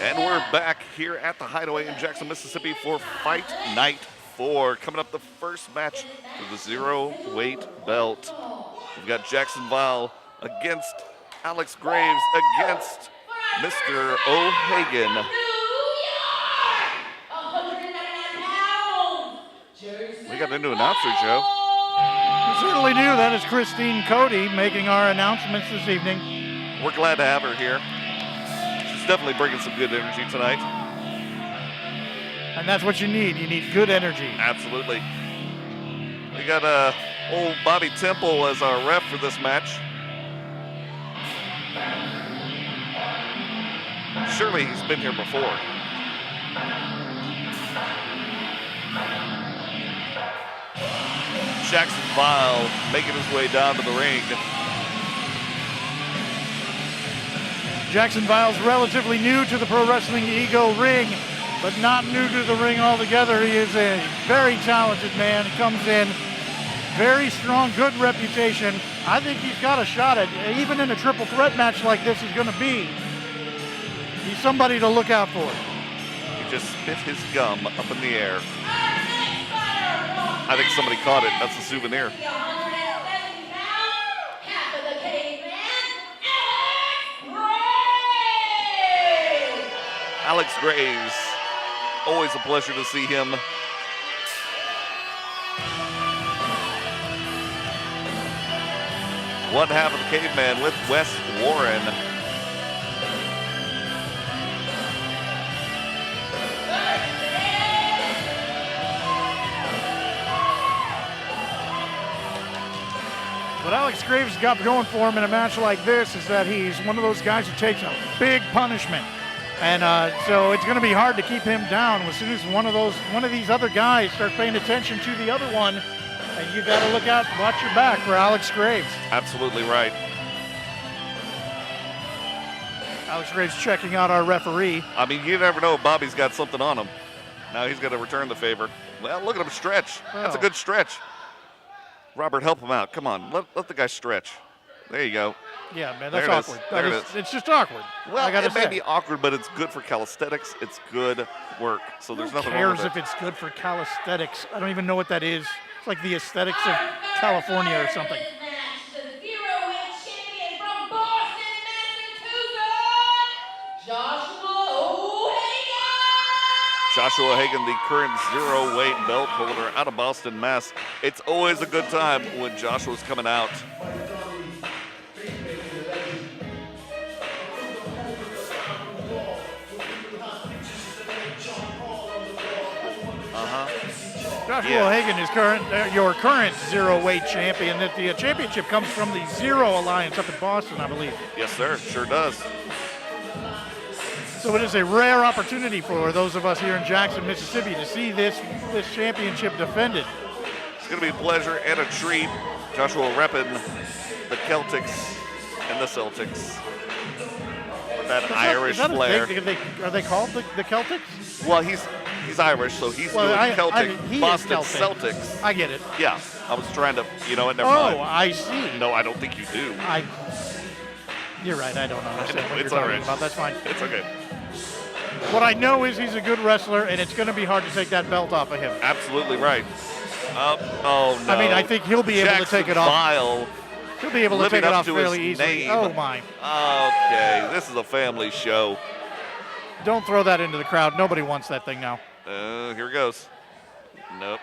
And we're back here at the Hideaway in Jackson, Mississippi for Fight Night 4. Coming up, the first match for the zero weight belt. We've got Jackson Vile against Alex Graves against Mr. O'Hagan. We got a new announcer, Joe. We certainly do. That is Christine Cody making our announcements this evening. We're glad to have her here. She's definitely bringing some good energy tonight. And that's what you need. You need good energy. Absolutely. We got old Bobby Temple as our ref for this match. Surely he's been here before. Jackson Vile making his way down to the ring. Jackson Vile's relatively new to the Pro Wrestling Ego ring, but not new to the ring altogether. He is a very talented man. He comes in very strong, good reputation. I think he's got a shot at, even in a triple threat match like this is going to be, he's somebody to look out for. He just spit his gum up in the air. I think somebody caught it. That's a souvenir. Alex Graves. Always a pleasure to see him. One half of the Caveman with Wes Warren. What Alex Graves got going for him in a match like this is that he's one of those guys who takes a big punishment. And so it's going to be hard to keep him down. As soon as one of these other guys starts paying attention to the other one, and you got to look out, watch your back for Alex Graves. Absolutely right. Alex Graves checking out our referee. I mean, you never know. Bobby's got something on him. Now he's going to return the favor. Well, look at him stretch. That's a good stretch. Robert, help him out. Come on, let the guy stretch. There you go. Yeah, man, that's there awkward. There it is. It's just awkward. Well, it may be awkward, but it's good for calisthenics. It's good work. So there's nothing wrong with it. Who cares if it's good for calisthenics? I don't even know what that is. It's like the aesthetics of California or something. Joshua O'Hagan, the current zero weight belt holder out of Boston, Mass. It's always a good time when Joshua's coming out. Joshua O'Hagan is your current zero weight champion. That the championship comes from the Zero Alliance up in Boston, I believe. Yes, sir. Sure does. So it is a rare opportunity for those of us here in Jackson, Mississippi to see this championship defended. It's going to be a pleasure and a treat. Joshua repping the Celtics and the Celtics. With that Irish flair. Are they called the Celtics? Well, he's Irish, so he's doing Celtic, Boston Celtics. I get it. Yeah, I was trying to, never mind. Oh, I see. No, I don't think you do. You're right, I don't understand what you're talking talking about. That's fine. It's okay. What I know is he's a good wrestler, and it's going to be hard to take that belt off of him. Absolutely right. Oh, no. I mean, I think he'll be able to take it off. Vile, he'll be able to take it off fairly easily. Name. Oh, my. Okay, this is a family show. Don't throw that into the crowd. Nobody wants that thing now. Here goes. Nope.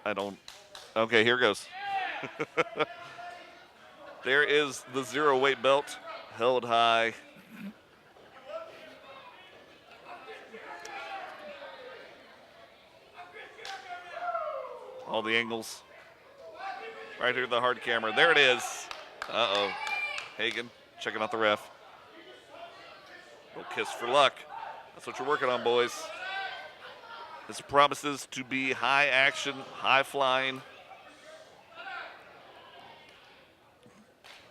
I don't. Okay, here goes. There is the zero weight belt held high. All the angles. Right here, the hard camera. There it is. Uh-oh. Hagan checking out the ref. No kiss for luck. That's what you're working on, boys. This promises to be high action, high flying.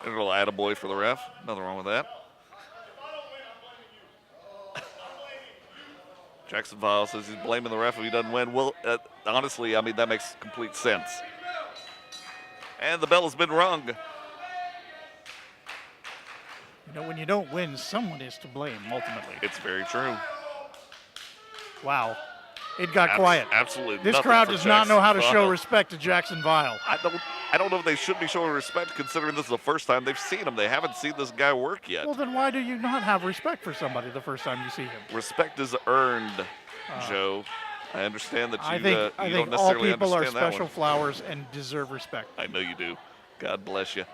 A little attaboy for the ref. Nothing wrong with that. Jackson Vile says he's blaming the ref if he doesn't win. Well, honestly, I mean, that makes complete sense. And the bell has been rung. You know, when you don't win, someone is to blame, ultimately. It's very true. Wow. It got quiet. Absolutely. This nothing crowd for does not know how to Jackson show Vial. respect to Jackson Vial. I don't know if they should be showing respect considering this is the first time they've seen him. They haven't seen this guy work yet. Well, then why do you not have respect for somebody the first time you see him? Respect is earned, Joe. I understand that you, I you think don't all necessarily people are understand that special one. flowers and deserve respect. I know you do. God bless you.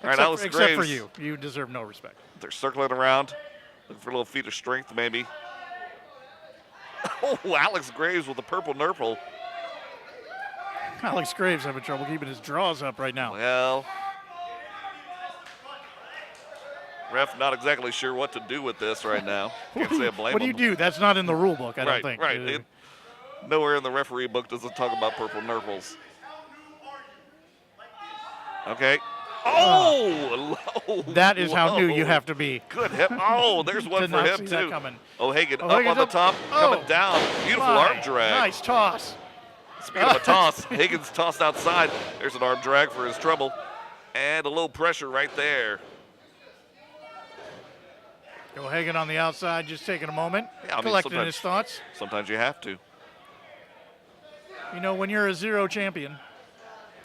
All right, Alex Except for Graves. you. You deserve no respect. They're circling around, looking for a little feat of strength, maybe. Oh, Alex Graves with the purple nurple. Alex Graves having trouble keeping his draws up right now. Well, ref not exactly sure what to do with this right now. Can't say I blame What do you him. do? That's not in the rule book, I Right, don't think. right. Nowhere in the referee book does it talk about purple nurples. Okay. Oh, low. That is how new you low. have to be. Good hip. Oh, there's one Did for not him, see too. that coming. O'Hagan up O'Hagan's on the up. top, Oh, coming down. Beautiful my. arm drag. Nice toss. Speaking of a toss, Higgins tossed outside. There's an arm drag for his trouble. And a little pressure right there. O'Hagan on the outside, just taking a moment, Yeah, I mean, collecting sometimes- his thoughts. Sometimes you have to. You know, when you're a zero champion,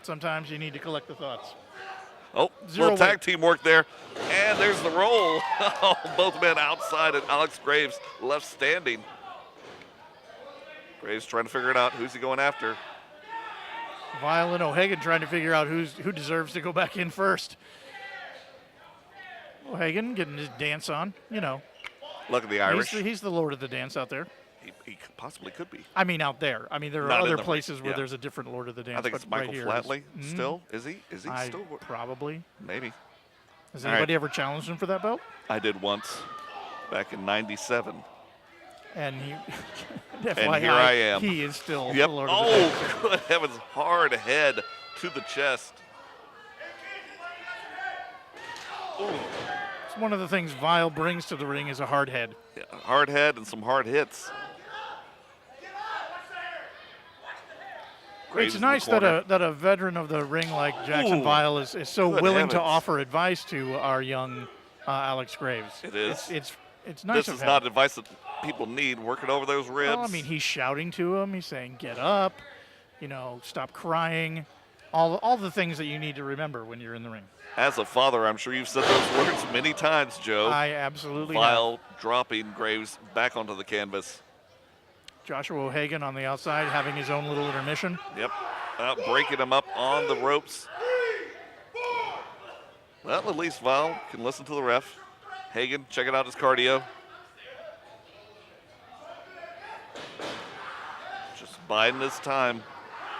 sometimes you need to collect the thoughts. Oh, Zero little tag weight. team work there. And there's the roll. Oh, both men outside and Alex Graves left standing. Graves trying to figure it out. Who's he going after? Vial and O'Hagan trying to figure out who deserves to go back in first. O'Hagan getting his dance on, you know. Look at the Irish. He's the lord of the dance out there. He possibly could be. I mean, out there. I mean, there are Not in other the- places where yeah. there's a different lord of the dance. I think but it's Michael right here Flatley is- still. Is he? Is he I still? probably. Maybe. Has All right. anybody ever challenged him for that belt? I did once back in '97. And he, And FYI, here I am. He is still Yep. the lord of the dance. Oh, good heavens. Hard head to the chest. Ooh. It's one of the things Vial brings to the ring is a hard head. Yeah, hard head and some hard hits. Graves It's in the nice that corner. a veteran of the ring like Jackson Ooh, Vial is so good willing to heavens. offer advice to our young Alex Graves. It is. It's nice This of is him. not advice that people need. Working over those ribs. Well, I mean, he's shouting to him. He's saying, "Get up," you know, "Stop crying." All the things that you need to remember when you're in the ring. As a father, I'm sure you've said those words many times, Joe. I absolutely have. Vial dropping Graves back onto the canvas. Joshua O'Hagan on the outside having his own little intermission. Yep. Breaking him up on the ropes. Well, at least Vial can listen to the ref. Hagan checking out his cardio. Just biding his time.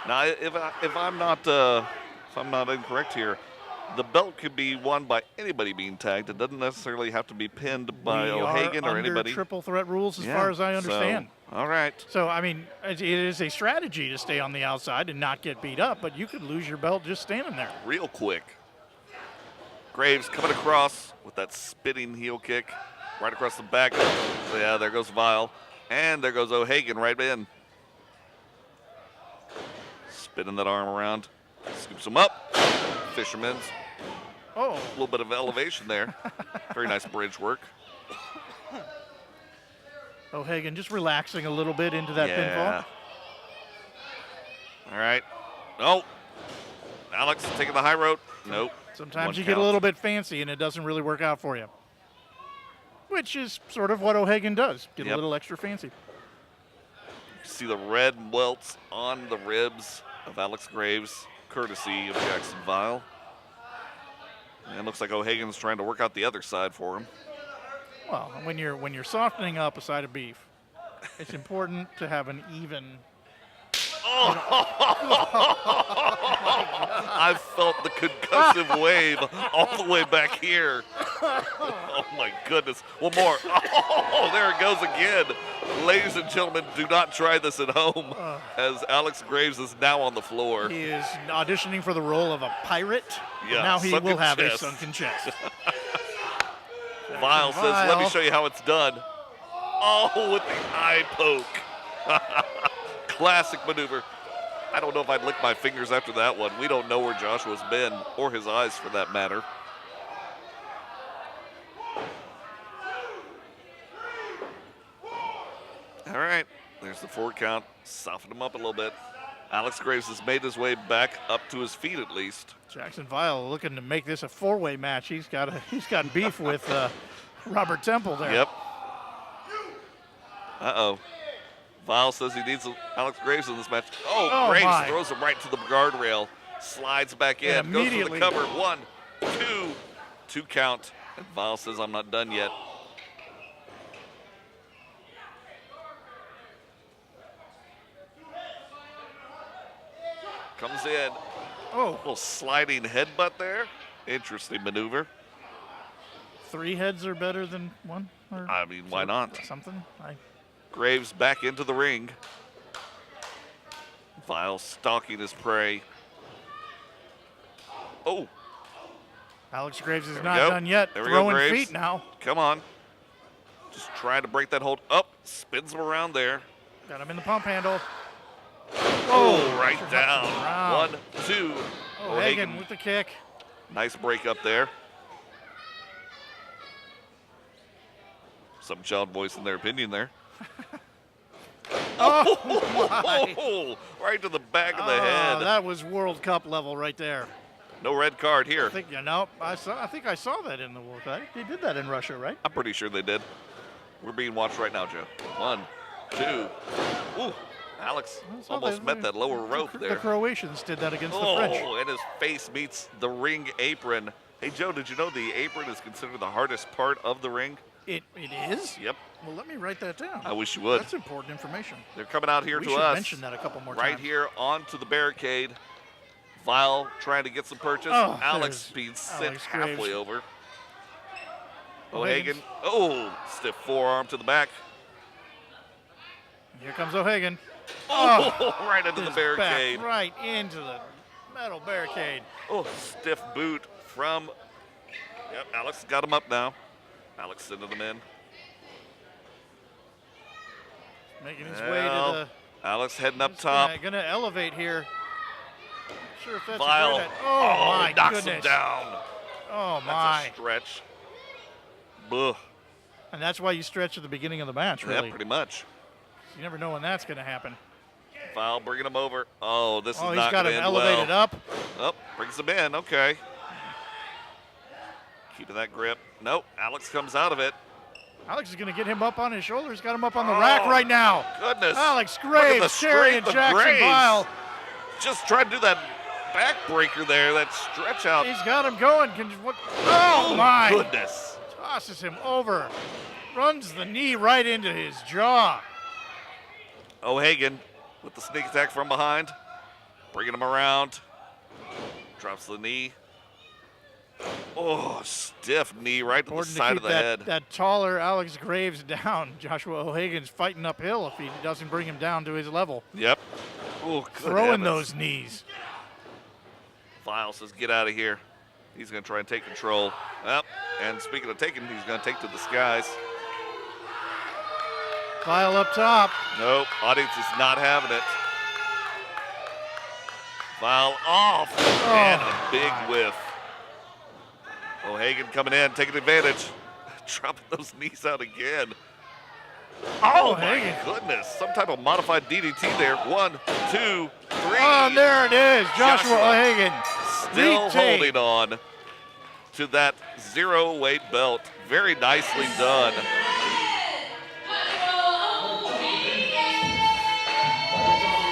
Now, if I'm not incorrect here, the belt could be won by anybody being tagged. It doesn't necessarily have to be pinned by We O'Hagan are or under anybody. triple threat rules as Yeah, far as I so, understand. all right. So, I mean, it is a strategy to stay on the outside and not get beat up, but you could lose your belt just standing there. Real quick. Graves coming across with that spinning heel kick right across the back. So yeah, there goes Vial. And there goes O'Hagan right in. Spinning that arm around. Scoops him up. Fisherman's. Oh, A little bit of elevation there. Very nice bridge work. O'Hagan just relaxing a little bit into that Yeah. pinfall. All right. Oh. Alex taking the high road. Nope. Sometimes One you get a count. little bit fancy and it doesn't really work out for you. Which is sort of what O'Hagan does. Get a Yep. little extra fancy. See the red welts on the ribs of Alex Graves, courtesy of Jackson Vial. And it looks like O'Hagan's trying to work out the other side for him. Well, when you're softening up a side of beef, it's important to have an even. I felt the concussive wave all the way back here. Oh my goodness. One more. Oh, there it goes again. Ladies and gentlemen, do not try this at home as Alex Graves is now on the floor. He is auditioning for the role of a pirate. Yeah, now he sunken will have chest. a sunken chest. Vial says, let me Vial. show you how it's done. Oh, with the eye poke. Classic maneuver. I don't know if I'd lick my fingers after that one. We don't know where Joshua's been, or his eyes for that matter. There's the 4 count. Softened him up a little bit. Alex Graves has made his way back up to his feet at least. Jackson Vile looking to make this a 4-way match. He's got beef with Robert Temple there. Yep. Uh-oh. Vile says he needs Alex Graves in this match. Oh, Graves my. throws him right to the guardrail. Slides back in. And Goes for the immediately- cover. 1, 2. 2 count. And Vile says, I'm not done yet. Comes in. Oh, Little sliding headbutt there. Interesting maneuver. 3 heads are better than 1? Or I mean, why not? something? Graves back into the ring. Vile stalking his prey. Oh, Alex Graves is There we not go. done yet. There we go, Throwing Graves. feet now. come on. Just trying to break that hold. Up, spins him around there. Got him in the pump handle. Oh, right Drops him down. around. 1, 2. O'Hagan with the kick. Nice break up there. Some child voicing their opinion there. Oh, right to the back of the head. That was World Cup level right there. No red card here. I think I saw that in the World Cup. They did that in Russia, right? I'm pretty sure they did. We're being watched right now, Joe. 1, 2. Ooh, Alex almost met that lower rope The there. Croatians did that against the French. Oh, and his face meets the ring apron. Hey, Joe, did you know the apron is considered the hardest part of the ring? It is? Yep. Well, let me write that down. I wish you would. That's important information. They're coming out here We to should us. mention that a couple more Right times. here onto the barricade. Vile trying to get some purchase. Oh, Alex there's being sent Alex halfway Graves. over. O'Hagan. O'Hagan. Oh, stiff forearm to the back. Here comes O'Hagan. Oh, right into the His barricade. back right into the metal barricade. Oh, stiff boot from. Yep, Alex got him up now. Alex sending him in. Making his way to Well, the. Alex heading up he's top. Gonna elevate here. Not sure if that's Vile. a great idea. Oh, my knocks goodness. him down. Oh That's my. a stretch. Buh. And that's why you stretch at the beginning of the match, really. Yeah, pretty much. You never know when that's going to happen. Vile bringing him over. Oh, this Oh, is he's not got going him to end elevated well. up. Oh, brings him in. Okay. Keeping that grip. Nope. Alex comes out of it. Alex is going to get him up on his shoulders. Got him up on the rack Oh, right now. Goodness. Alex Look at the Graves carrying strength of Jackson Graves. Vile. Just trying to do that backbreaker there, that stretch out. He's got him going. Oh, my. Goodness. Tosses him over. Runs the knee right into his jaw. O'Hagan with the sneak attack from behind. Bringing him around. Drops the knee. Oh, stiff knee right to the Important to side keep of the that, head. that taller Alex Graves down. Joshua O'Hagan's fighting uphill if he doesn't bring him down to his level. Yep. Oh, good Throwing heavens. those knees. Vile says, get out of here. He's going to try and take control. Well, and speaking of taking, he's going to take to the skies. Vile up top. Nope, audience is not having it. Vile off, and a big whiff. O'Hagan coming in, taking advantage. Dropping those knees out again. Oh, O'Hagan. my goodness. Some type of modified DDT there. 1, 2, 3. Oh, and there it is. Joshua Joshua O'Hagan. Still Retake. holding on to that 0 weight belt. Very nicely done.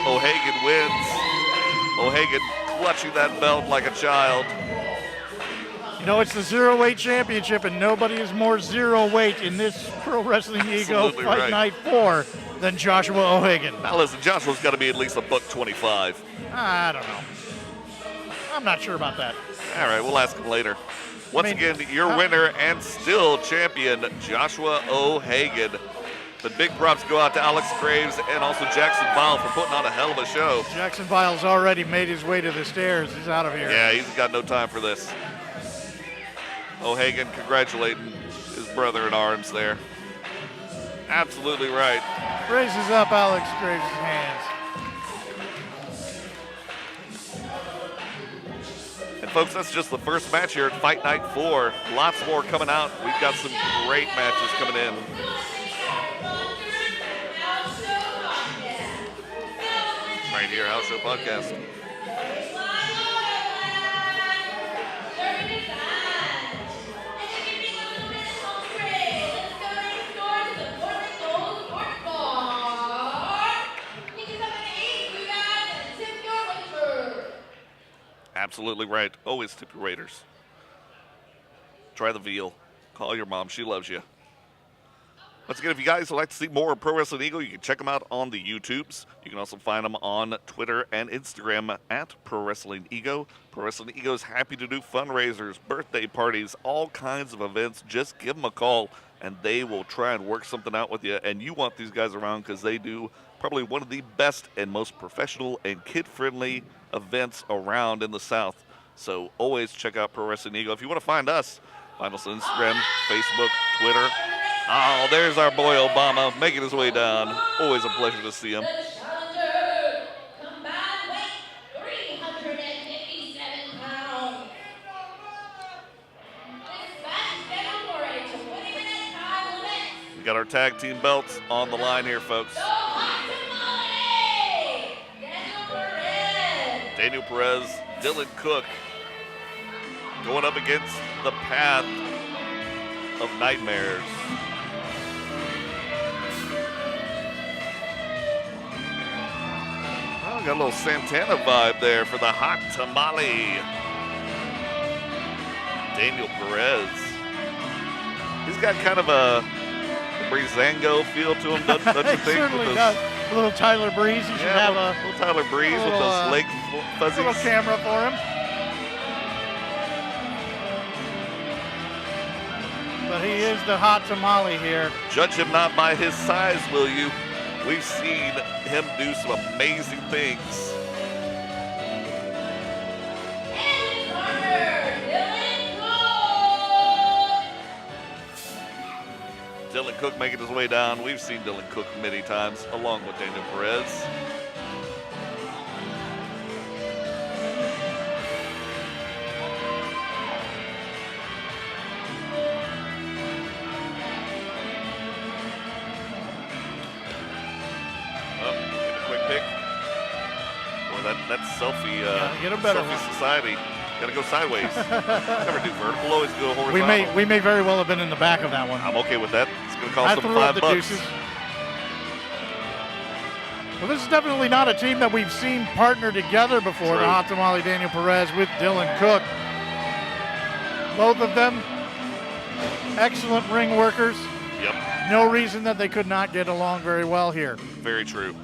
O'Hagan wins. O'Hagan clutching that belt like a child. You know, it's the 0 weight championship, and nobody is more 0 weight in this Pro Wrestling Ego Absolutely Fight right. Night 4 than Joshua O'Hagan. Now listen, Joshua's got to be at least $125. I don't know. I'm not sure about that. All right, we'll ask him later. Once again, your winner and still champion, Joshua O'Hagan. But big props go out to Alex Graves and also Jackson Vile for putting on a hell of a show. Jackson Vile's already made his way to the stairs. He's out of here. Yeah, he's got no time for this. O'Hagan congratulating his brother in arms there. Absolutely right. Raises up Alex Graves' hands. And folks, that's just the first match here at Fight Night 4. Lots more coming out. We've got some great matches coming in. Your House Show podcast. Absolutely right. Always tip your waiters. Try the veal. Call your mom. She loves you. Once again, if you guys would like to see more of Pro Wrestling Eagle, you can check them out on the YouTubes. You can also find them on Twitter and Instagram at Pro Wrestling Ego. Pro Wrestling Ego is happy to do fundraisers, birthday parties, all kinds of events. Just give them a call, and they will try and work something out with you. And you want these guys around because they do probably one of the best and most professional and kid-friendly events around in the South. So always check out Pro Wrestling Ego. If you want to find us on Instagram, Facebook, Twitter. Oh, there's our boy Obama making his way down. Always a pleasure to see him. We got our tag team belts on the line here, folks. Daniel Perez, Dylan Cook going up against the Path of Nightmares. Well, got a little Santana vibe there for the hot tamale. Daniel Perez. He's got kind of a Breezango feel to him, don't you think? Certainly does. A little Tyler Breeze. He should have a little Tyler Breeze with those leg fuzzies. Little camera for him. But he is the hot tamale here. Judge him not by his size, will you? We've seen him do some amazing things. Dylan Cook making his way down. We've seen Dylan Cook many times, along with Daniel Perez. That selfie, get a better selfie one. society. Gotta go sideways. Never do vertical, always go horizontal. We may very well have been in the back of that one. I'm okay with that. It's gonna cost I them threw up the $5. deuces. Well, this is definitely not a team that we've seen partner together before. True. The Hot Tamale Daniel Perez with Dylan Cook. Both of them excellent ring workers. Yep. No reason that they could not get along very well here. Very true.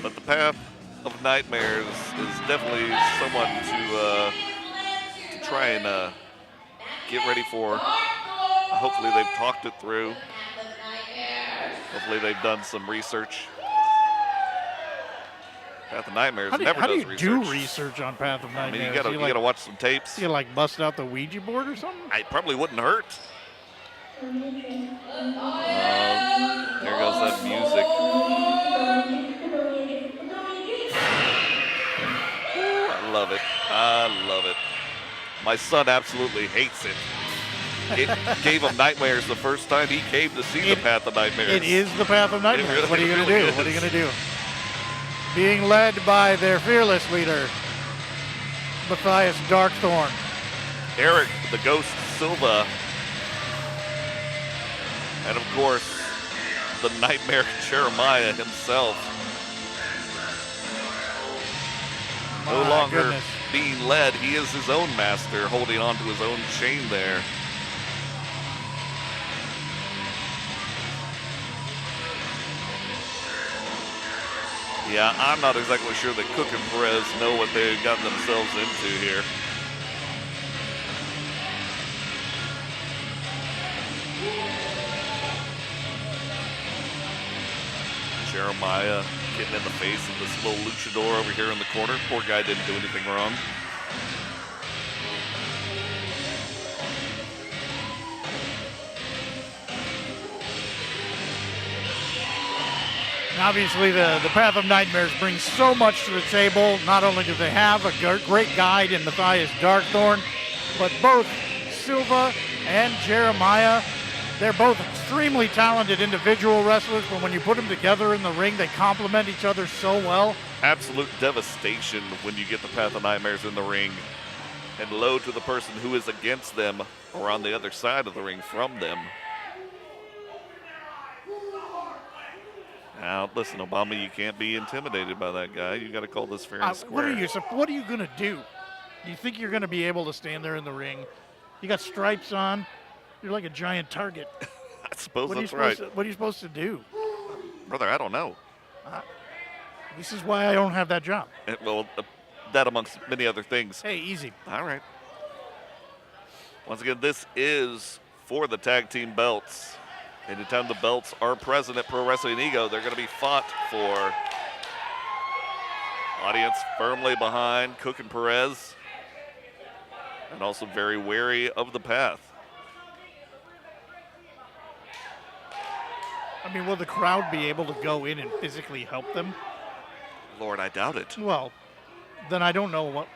But the Path of Nightmares is definitely someone to try and get ready for. Hopefully they've talked it through. Hopefully they've done some research. Path of Nightmares never does research. How do you do research on Path of Nightmares? I mean, you gotta watch some tapes. You like bust out the Ouija board or something? It probably wouldn't hurt. There goes that music. I love it. I love it. My son absolutely hates it. It gave him nightmares the first time he came to see the Path of Nightmares. It is the Path of Nightmares. Really, what are you going to really do? is. What are you going to do? Being led by their fearless leader, Matthias Darkthorn. Eric the Ghost Silva. And of course, the Nightmare Jeremiah himself. No My longer goodness. being led, he is his own master, holding on to his own chain there. Yeah, I'm not exactly sure that Cook and Perez know what they've gotten themselves into here. Jeremiah getting in the face of this little luchador over here in the corner. Poor guy didn't do anything wrong. Obviously, the Path of Nightmares brings so much to the table. Not only do they have a great guide in Matthias Darkthorn, but both Silva and Jeremiah They're both extremely talented individual wrestlers, but when you put them together in the ring, they complement each other so well. Absolute devastation when you get the Path of Nightmares in the ring, and low to the person who is against them or on the other side of the ring from them. Now, listen, Obama, you can't be intimidated by that guy. You got to call this fair and square. What are you going to do? Do you think you're going to be able to stand there in the ring? You got stripes on. You're like a giant target. I suppose What are you that's right. supposed to, what are you supposed to do? Brother, I don't know. This is why I don't have that job. Well, that amongst many other things. Hey, easy. All right. Once again, this is for the tag team belts. Anytime the belts are present at Pro Wrestling Ego, they're going to be fought for. Audience firmly behind Cook and Perez, and also very wary of the Path. I mean, will the crowd be able to go in and physically help them? Lord, I doubt it. Well, then I don't know what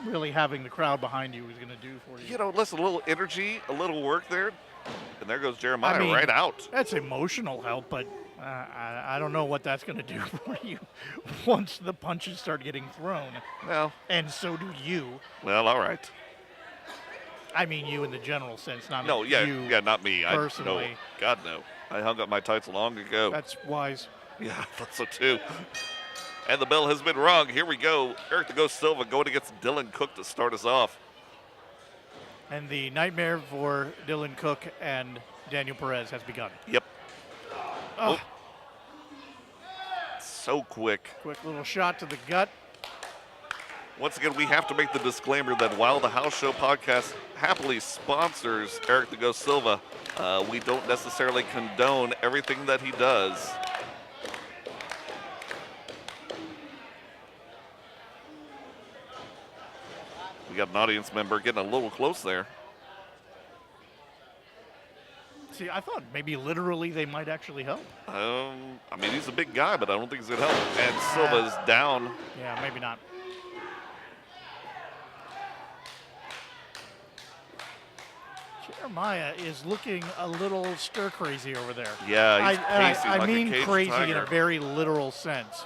really having the crowd behind you is going to do for you. You know, listen, a little energy, a little work there, and there goes Jeremiah I mean, right out. That's emotional help, but I don't know what that's going to do for you once the punches start getting thrown. Well, And so do you. well, all right. I mean you in the general sense, not No, yeah, you. yeah, not me. personally. No, God, no. I hung up my tights long ago. That's wise. Yeah, I thought so too. And the bell has been rung. Here we go. Eric the Ghost Silva going against Dylan Cook to start us off. And the nightmare for Dylan Cook and Daniel Perez has begun. Yep. Oh, So quick. quick little shot to the gut. Once again, we have to make the disclaimer that while the House Show podcast happily sponsors Eric the Ghost Silva, we don't necessarily condone everything that he does. We got an audience member getting a little close there. See, I thought maybe literally they might actually help. I mean, he's a big guy, but I don't think he's going to help. And Silva's down. Yeah, maybe not. Jeremiah is looking a little stir crazy over there. Yeah, he's pacing I like mean a caged crazy in tiger. a very literal sense.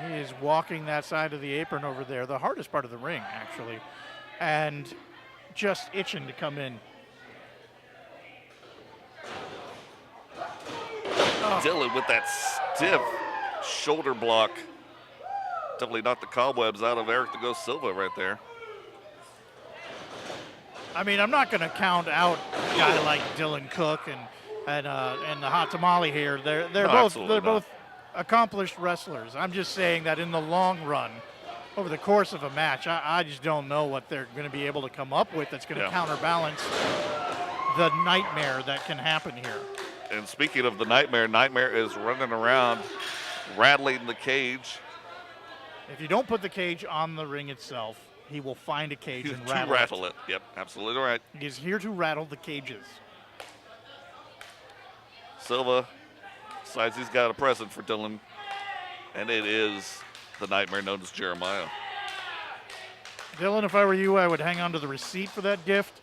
He is walking that side of the apron over there, the hardest part of the ring, actually, and just itching to come in. Dylan with that stiff shoulder block. Definitely knocked the cobwebs out of Eric the Ghost Silva right there. I mean, I'm not going to count out a guy like Dylan Cook and the Hot Tamale here. They're absolutely not. both accomplished wrestlers. I'm just saying that in the long run, over the course of a match, I just don't know what they're going to be able to come up with that's going to counterbalance the nightmare that can happen here. And speaking of the Nightmare, Nightmare is running around, rattling the cage. If you don't put the cage on the ring itself, he will find a cage and rattle it. Yep, absolutely right. He is here to rattle the cages. Silva decides he's got a present for Dylan, and it is the Nightmare known as Jeremiah. Dylan, if I were you, I would hang on to the receipt for that gift.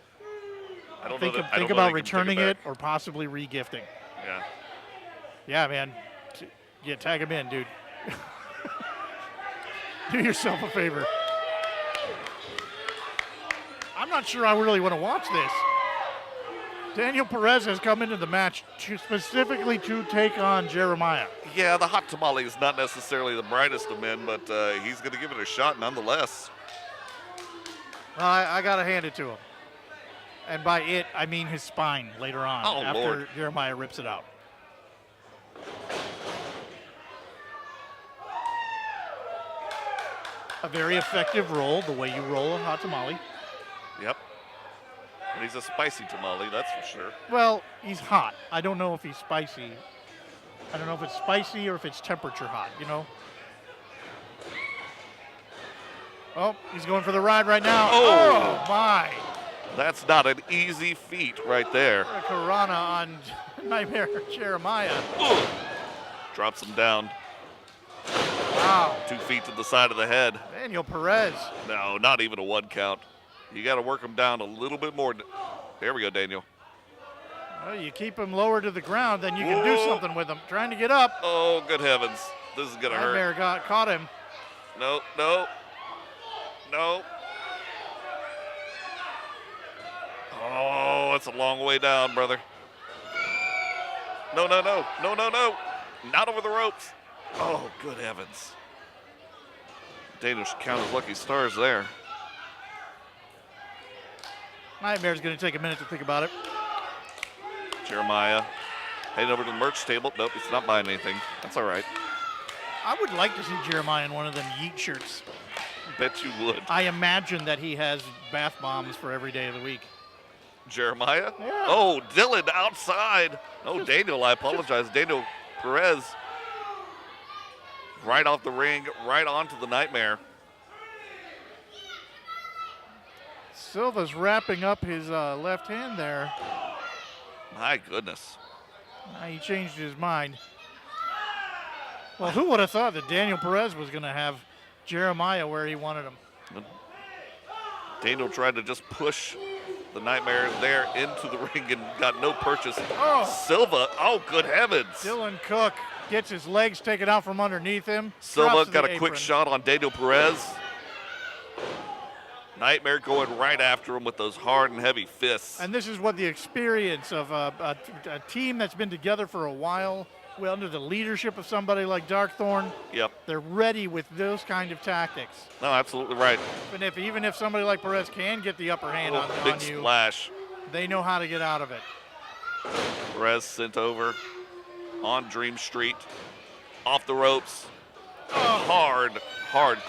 I don't Think know that, about they can take returning it back. or possibly re-gifting. Yeah. Yeah, man. Yeah, tag him in, dude. Do yourself a favor. I'm not sure I really want to watch this. Daniel Perez has come into the match specifically to take on Jeremiah. Yeah, the Hot Tamale is not necessarily the brightest of men, but he's going to give it a shot nonetheless. I got to hand it to him. And by it, I mean his spine later on after Lord. Jeremiah rips it out. A very effective roll, the way you roll a hot tamale. Yep. And he's a spicy tamale, that's for sure. Well, he's hot. I don't know if he's spicy. I don't know if it's spicy or if it's temperature hot, you know? Oh, he's going for the ride right now. Oh. Oh my. That's not an easy feat right there. A Karana on Nightmare Jeremiah. Ooh. Drops him down. Wow. 2 feet to the side of the head. Daniel Perez. No, not even a 1 count. You got to work him down a little bit more. There we go, Daniel. Well, you keep him lower to the ground, then you can do something with him. Trying to get up. Oh, good heavens. This is going to hurt. Nightmare caught him. No, no, no. Oh, it's a long way down, brother. No, no, no, no, no, no. Not over the ropes. Oh, good heavens. Daniel should count his lucky stars there. Nightmare's going to take a minute to think about it. Jeremiah heading over to the merch table. Nope, he's not buying anything. That's all right. I would like to see Jeremiah in one of them Yeet shirts. Bet you would. I imagine that he has bath bombs for every day of the week. Jeremiah? Yeah. Oh, Dylan outside. Oh, Daniel, I apologize. Daniel Perez right off the ring, right onto the Nightmare. Silva's wrapping up his left hand there. My goodness. He changed his mind. Well, who would have thought that Daniel Perez was going to have Jeremiah where he wanted him? Daniel tried to just push the Nightmare there into the ring and got no purchase. Oh. Silva, oh, good heavens. Dylan Cook gets his legs taken out from underneath him. Silva got a quick shot on Daniel Perez. Nightmare going right after him with those hard and heavy fists. And this is what the experience of a team that's been together for a while, well, under the leadership of somebody like Darkthorn. Yep. They're ready with those kind of tactics. No, absolutely right. Even if somebody like Perez can get the upper hand on big you, splash. they know how to get out of it. Perez sent over on Dream Street, off the ropes. Hard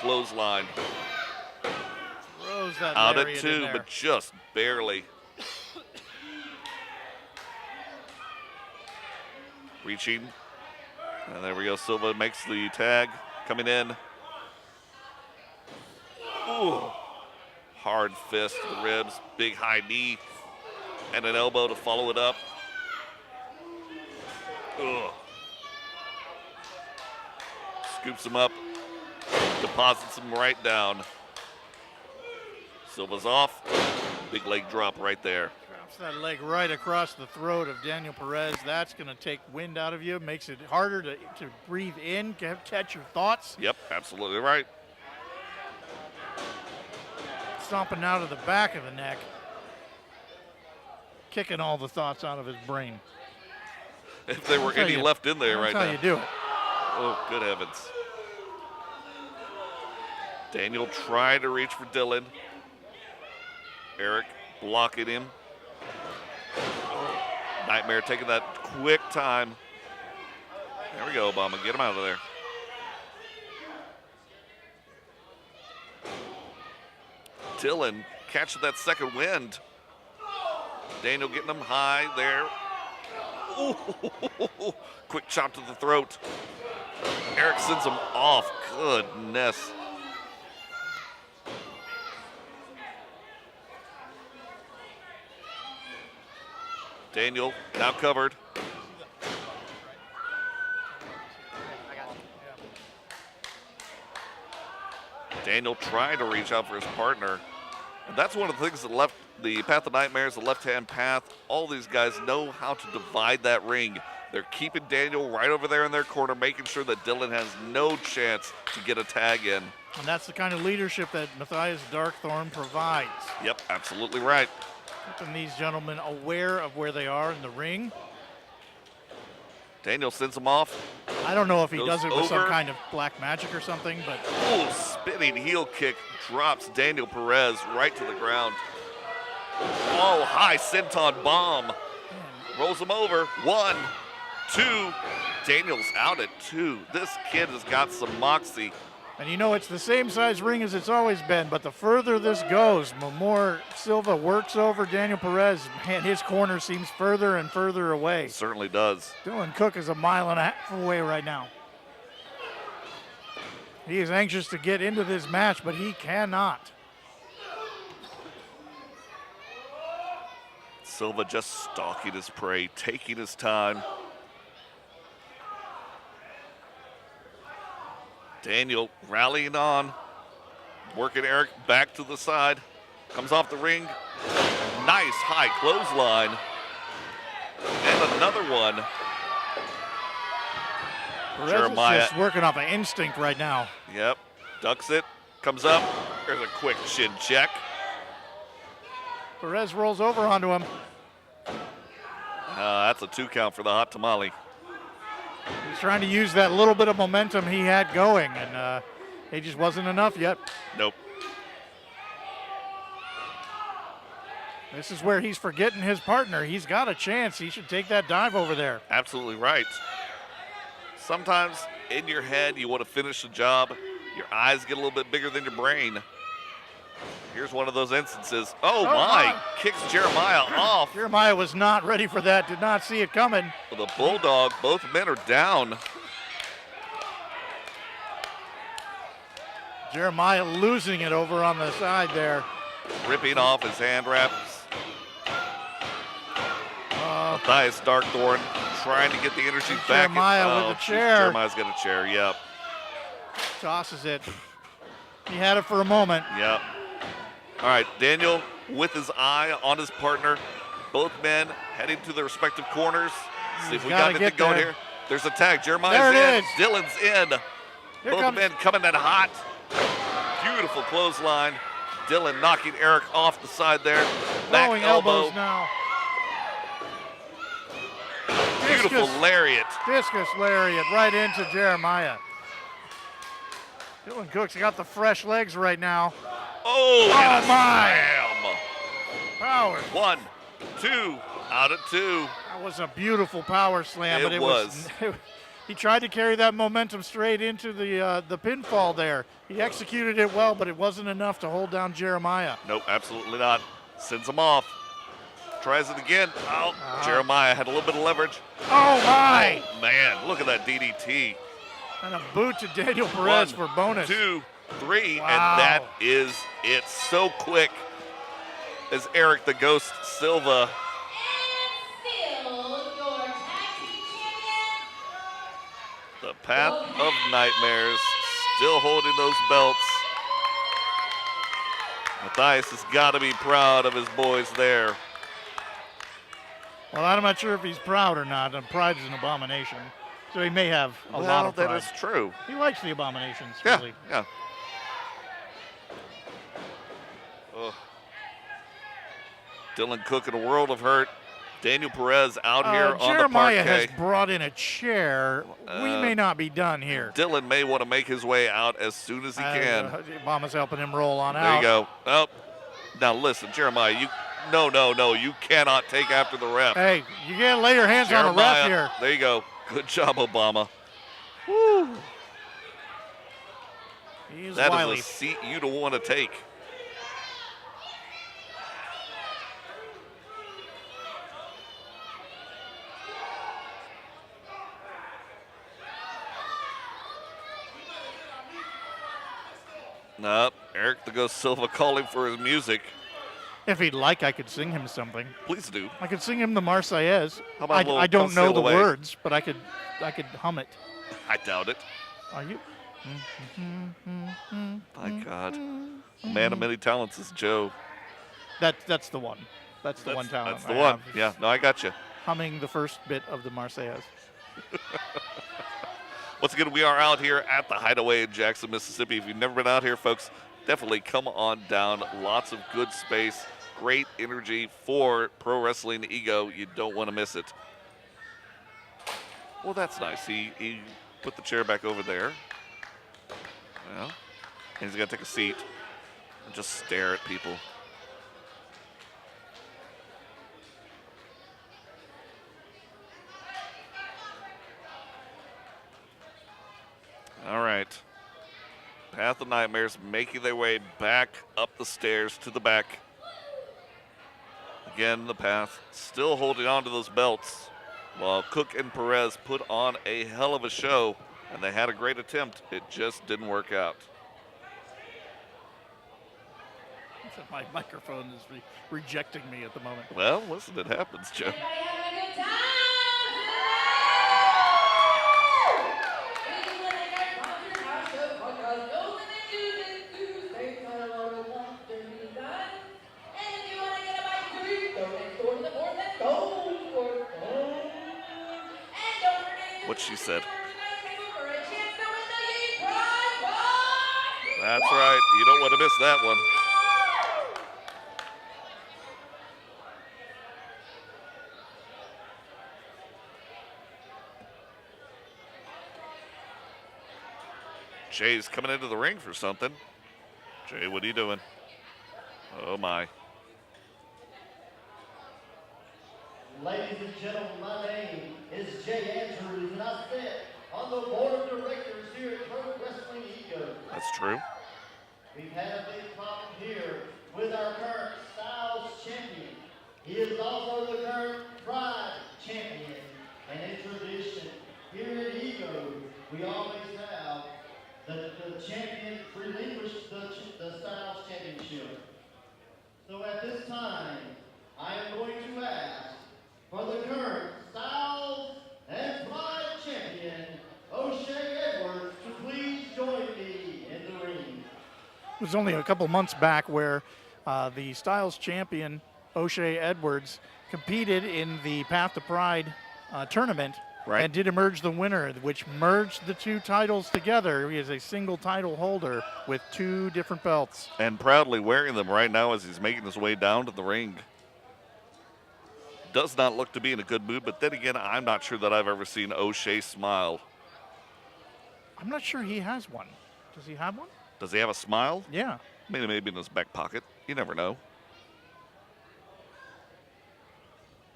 clothesline. Throws that Out at lariat in two, there. but just barely. Reaching. And there we go. Silva makes the tag. Coming in. Ooh. Hard fist to the ribs. Big high knee. And an elbow to follow it up. Ugh. Scoops him up. Deposits him right down. Silva's off. Big leg drop right there. Drops that leg right across the throat of Daniel Perez. That's going to take wind out of you. Makes it harder to breathe in, catch your thoughts. Yep, absolutely right. Stomping out of the back of the neck. Kicking all the thoughts out of his brain. If there were any left in there right now. That's how you do it. Oh, good heavens. Daniel tried to reach for Dylan. Eric blocking him. Nightmare taking that quick time. There we go, Obama. Get him out of there. Dylan catching that second wind. Daniel getting him high there. Ooh, quick chop to the throat. Eric sends him off. Goodness. Daniel now covered. Daniel trying to reach out for his partner. And that's one of the things that left the Path of Nightmares, the left-hand path. All these guys know how to divide that ring. They're keeping Daniel right over there in their corner, making sure that Dylan has no chance to get a tag in. And that's the kind of leadership that Matthias Darkthorn provides. Yep, absolutely right. Keeping these gentlemen aware of where they are in the ring. Daniel sends him off. I don't know if he Goes does it with some over. kind of black magic or something, but Oh, spinning heel kick drops Daniel Perez right to the ground. Oh, high senton bomb. Rolls him over. 1, 2. Daniel's out at 2. This kid has got some moxie. and you know it's the same size ring as it's always been, but the further this goes, the more Silva works over Daniel Perez, and his corner seems further and further away. Certainly does. Dylan Cook is 1.5 miles away right now. He is anxious to get into this match, but he cannot. Silva just stalking his prey, taking his time. Daniel rallying on, working Eric back to the side. Comes off the ring. Nice high clothesline. And another one. Perez Jeremiah. is just working off an instinct right now. Yep. Ducks it. Comes up. There's a quick shin check. Perez rolls over onto him. That's a 2 count for the hot tamale. He's trying to use that little bit of momentum he had going, and it just wasn't enough yet. Nope. This is where he's forgetting his partner. He's got a chance. He should take that dive over there. Absolutely right. Sometimes in your head you want to finish the job. Your eyes get a little bit bigger than your brain. Here's one of those instances. Oh my! Kicks Jeremiah off. Jeremiah was not ready for that, did not see it coming. With a bulldog, both men are down. Jeremiah losing it over on the side there. Ripping off his hand wraps. Matthias Darkthorn trying to get the energy back. Jeremiah with a chair. Jeremiah's got a chair, yep. Tosses it. He had it for a moment. Yep. All right, Daniel with his eye on his partner. Both men heading to their respective corners. See if we got anything going here. There's a tag. Jeremiah's in. Dylan's in. Both men coming in hot. Beautiful clothesline. Dylan knocking Eric off the side there. Back elbow. Now. Beautiful lariat. Discus lariat right into Jeremiah. Dylan Cook's got the fresh legs right now. Oh my! Slam. Power. 1, 2, out of 2. That was a beautiful power slam, but it was. He tried to carry that momentum straight into the pinfall there. He executed it well, but it wasn't enough to hold down Jeremiah. Nope, absolutely not. Sends him off. Tries it again. Oh, Jeremiah had a little bit of leverage. Oh my! Oh, man, look at that DDT. And a boot to Daniel Perez for bonus. 2, 3, wow. And that is it. So quick as Eric the Ghost Silva. The Path of Nightmares still holding those belts. Matthias has got to be proud of his boys there. Well, I'm not sure if he's proud or not. And pride is an abomination. So he may have a lot of pride. That is true. He likes the abominations, Yeah, really. yeah. Ugh. Dylan Cook in a world of hurt. Daniel Perez out here on the parquet. Jeremiah has brought in a chair. We may not be done here. Dylan may want to make his way out as soon as he can. Obama's helping him roll on out. There you go. Oh, now listen, Jeremiah, no, you cannot take after the ref. Hey, you can't lay your hands on the ref here. There you go. Good job, Obama. Woo. That wily. is a seat you don't want to take. Nope, Eric the Ghost Silva calling for his music. If he'd like, I could sing him something. Please do. I could sing him the Marseillaise. How about I don't know the away? words, but I could hum it. I doubt it. Are you? My God. Man of many talents is Joe. That's the one. That's the one talent. That's the one. Yeah, no, I got you. Humming the first bit of the Marseillaise. Once again, we are out here at the Hideaway in Jackson, Mississippi. If you've never been out here, folks, definitely come on down. Lots of good space, great energy for Pro Wrestling Ego. You don't want to miss it. Well, that's nice. He put the chair back over there. Well, and he's got to take a seat and just stare at people. All right. Path of Nightmares making their way back up the stairs to the back. Again, the Path still holding on to those belts while Cook and Perez put on a hell of a show, and they had a great attempt. It just didn't work out. My microphone is rejecting me at the moment. Well, listen, it happens, Joe. what she said. That's right. You don't want to miss that one. Jay's coming into the ring for something. Jay, what are you doing? Oh, my. Ladies and gentlemen, my name is Jay Andrews, and I sit on the board of directors here at Pro Wrestling Ego. That's true. We've had a big problem here with our current Styles champion. He is also the current Pride champion. And in tradition, here at Ego, we always have the champion relinquish the Styles championship. So at this time, I am going to ask for the current Styles and Pride champion, O'Shea Edwards, to please join me in the ring. It was only a couple months back where the Styles champion, O'Shea Edwards, competed in the Path to Pride tournament. Right. And did emerge the winner, which merged the two titles together. He is a single title holder with two different belts. And proudly wearing them right now as he's making his way down to the ring. Does not look to be in a good mood, but then again, I'm not sure that I've ever seen O'Shea smile. I'm not sure he has one. Does he have one? Does he have a smile? Yeah. Maybe in his back pocket. You never know.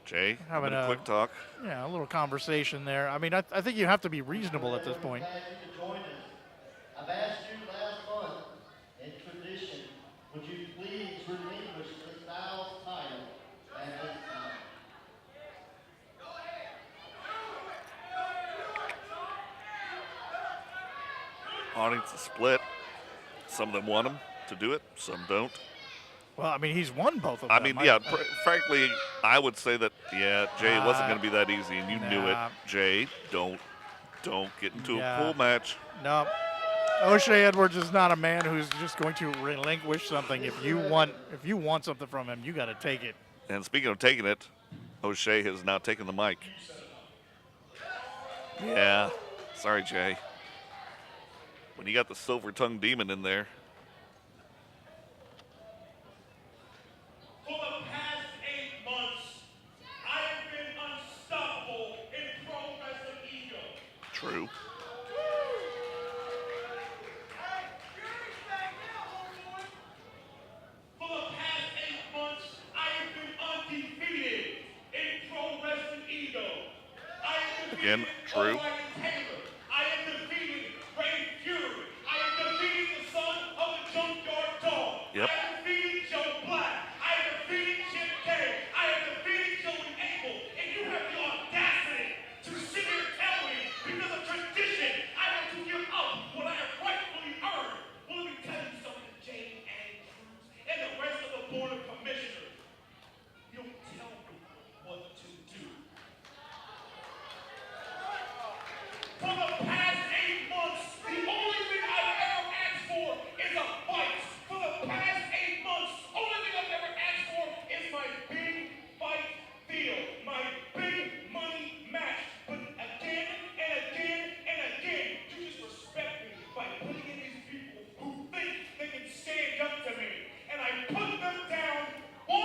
Jay, having a quick talk. Yeah, a little conversation there. I mean, I think you have to be reasonable at this point. I've asked you last month, in tradition, would you please relinquish the Styles title at this time? Audience is split. Some of them want him to do it, some don't. Well, I mean, he's won both of them. I mean, yeah, frankly, I would say that, yeah, Jay, it wasn't going to be that easy, and you knew it. Jay, don't get into a pool match. No. O'Shea Edwards is not a man who's just going to relinquish something. If you want something from him, you got to take it. And speaking of taking it, O'Shea has now taken the mic. Yeah, sorry, Jay. When you got the silver-tongued demon in there. For the past 8 months, I have been unstoppable in Pro Wrestling Ego. True. For the past 8 months, I have been undefeated in Pro Wrestling Ego. I have Again, defeated true. O'Brien Taylor. I have defeated Ray Fury. I have defeated the son of the Junkyard Dog. Yep. I have defeated Joe Black. I have defeated Chip Day. I have defeated Joey Abel. And you have the audacity to sit here and tell me, because of tradition, I have to give up what I have rightfully earned. Well, let me tell you something, Jane Andrews and the rest of the Board of Commissioners. You don't tell me what to do. For the past 8 months, the only thing I've ever asked for is a fight. For the past 8 months, only thing I've ever asked for is my big fight deal, my big money match. But again and again and again, you disrespect me by putting in these people who think they can stand up to me. And I put them down 1,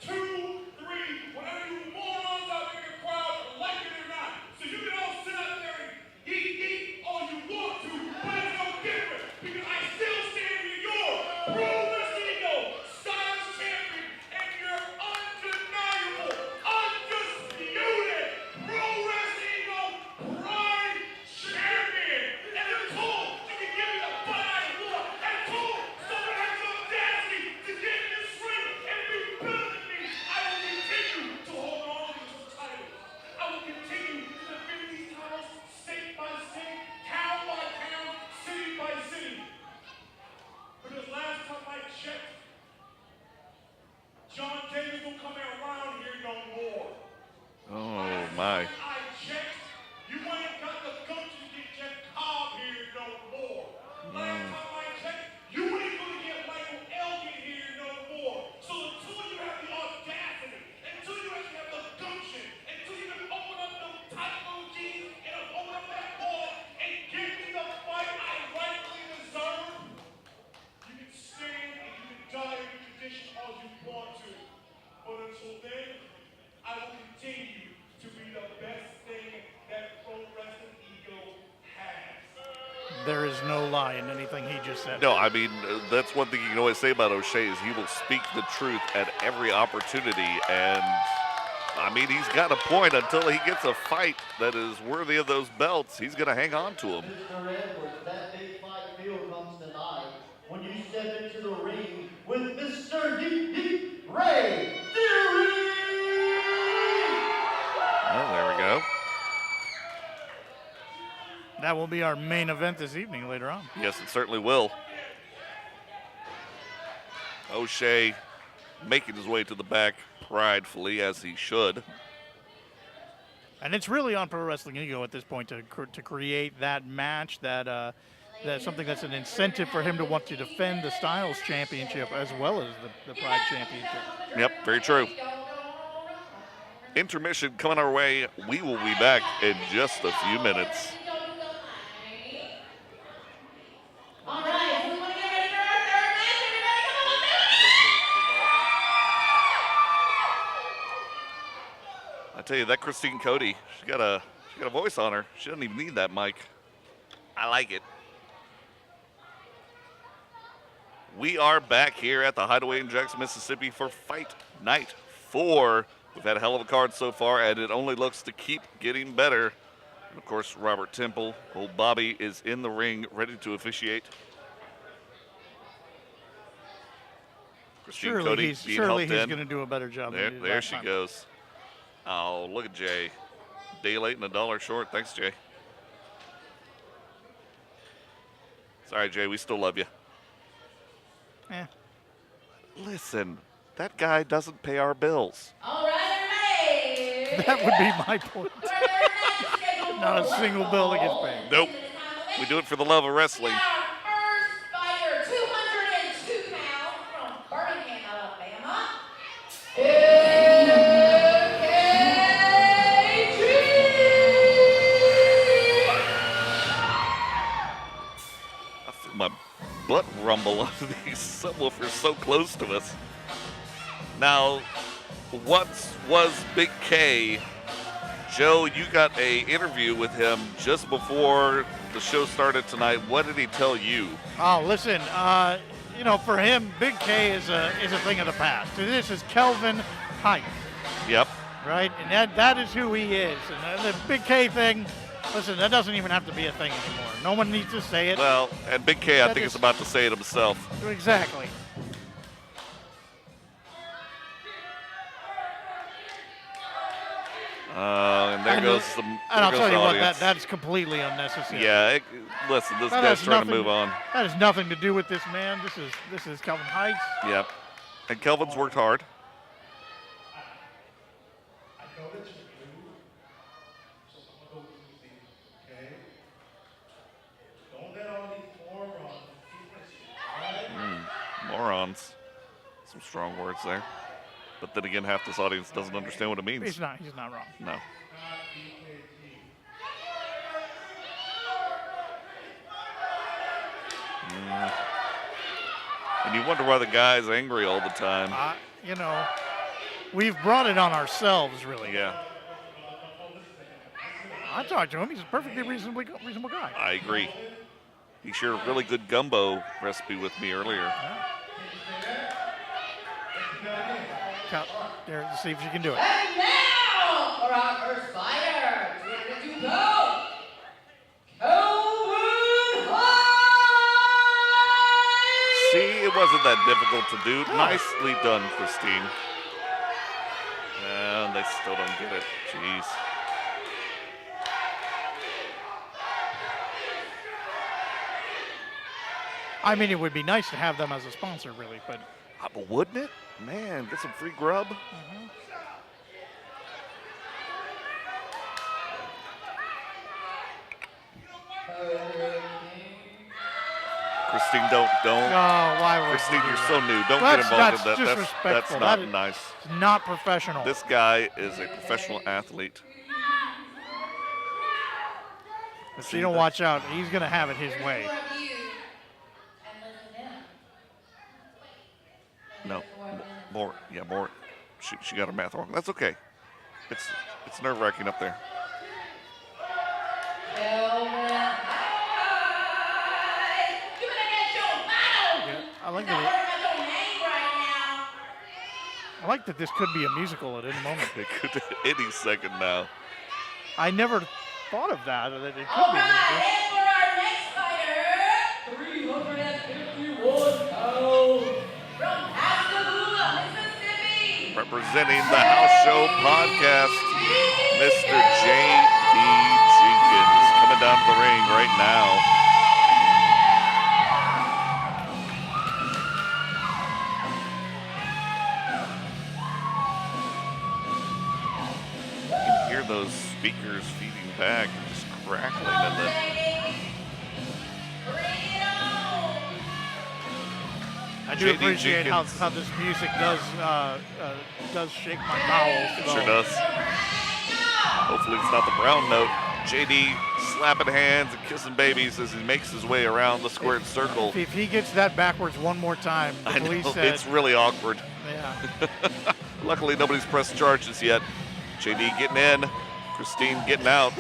2, 3, whatever you morons out there in the crowd like it or not. So you can all sit out there and eat all you want to, but it's no different because I still stand in your Pro Wrestling Ego Styles champion and your undeniable, undisputed Pro Wrestling Ego Pride champion. And until you can give me the butt I want, until someone has the audacity to get in this ring and be better than me, I will continue to hold on to these titles. I will continue to defend these titles state by state, town by town, city by city. Because last time I checked, John Davis don't come around here no more. Oh, my. I checked, you ain't got the guts to get Jeff Cobb here no more. Last time I checked, you ain't gonna get Michael Elgin here no more. So until you have the audacity, until you actually have the gumption, until you can open up those tight little jeans and open there is no lie in anything he just said. No, I mean, that's one thing you can always say about O'Shea is he will speak the truth at every opportunity. And, I mean, he's got a point. Until he gets a fight that is worthy of those belts, he's going to hang on to them. Mr. Edwards, that big fight field comes tonight when you step into the ring with Mr. Ray Theory! Oh, there we go. That will be our main event this evening later on. Yes, it certainly will. O'Shea making his way to the back pridefully, as he should. And it's really on Pro Wrestling Ego at this point to create that match, that's something that's an incentive for him to want to defend the Styles Championship as well as the Pride Championship. Yep, very true. Intermission coming our way. We will be back in just a few minutes. All right, we want to get ready for our third match. Everybody, come on, I tell you, that Christine Cody, she got a voice on her. She doesn't even need that mic. I like it. We are back here at the Hideaway in Jackson, Mississippi for Fight Night 4. We've had a hell of a card so far, and it only looks to keep getting better. And of course, Robert Temple, old Bobby, is in the ring, ready to officiate. Christine Cody being Surely helped he's in. going to do a better job. than he did There last she time. goes. Oh, look at Jay. Day late and $1 short. Thanks, Jay. Sorry, Jay. We still love you. Eh. Listen, that guy doesn't pay our bills. all right, everybody. That would be my point. For our third match scheduled Not a for single bill that gets paid. Nope. We do it for the love of wrestling. Our first fighter, 202 pounds from Birmingham, Alabama. I feel my butt rumble under these subwoofers so close to us. Now, what was Big K? Joe, you got a interview with him just before the show started tonight. What did he tell you? Oh, listen, for him, Big K is a thing of the past. This is Kelvin Height, Yep. right? And that is who he is. And the Big K thing, listen, that doesn't even have to be a thing anymore. No one needs to say it. Well, and Big K, I That think, is- is about to say it himself. Exactly. And there And goes the- some. And there I'll goes tell the you what, audience. that's completely unnecessary. Yeah, listen, this That guy's has trying to nothing- move on. That has nothing to do with this man. This is Kelvin Heights. Yep. And Kelvin's worked hard. I know that you're new, so I'm gonna go through things, okay? Don't let all these morons keep us, all right? Morons. Some strong words there. But then again, half this audience doesn't understand what it means. He's not wrong. No. And you wonder why the guy's angry all the time. We've brought it on ourselves, really. Yeah, I talked to him. He's a perfectly reasonable guy. I agree. He shared a really good gumbo recipe with me earlier. There, see if you can do it. And now, for our first fighter, 202 pounds, Kelvin Heights. See, it wasn't that difficult to do. Nicely done, Christine. And they still don't get it. Jeez. I mean, it would be nice to have them as a sponsor, really, but But wouldn't it? Man, get some free grub. Christine, don't. oh, why would Christine, you do you're that? so new. Don't get involved That's in that. That's disrespectful. not That is- nice. It's not professional. This guy is a professional athlete. If you don't watch out, he's going to have it his way. No, more. Yeah, more. She got her math wrong. That's okay. It's nerve-wracking up there. like Not that. worried about your name right now. I like that this could be a musical at any moment. It could any second now. I never thought of that it could All be a right, musical. and for our next fighter, 351 pounds, from Pascagoula, Mississippi, Representing the House Show podcast, Mr. J.D. Jenkins coming down to the ring right now. You can hear those speakers feeding back and just crackling in the. Bring it on. I do J.D. appreciate how Jenkins. this music does shake my bowels. It so. sure does. Hopefully it's not the brown note. JD slapping hands and kissing babies as he makes his way around the squared circle. If he gets that backwards one more time, the I know, police said, it's really awkward. yeah. Luckily, nobody's pressed charges yet. JD getting in, Christine getting out.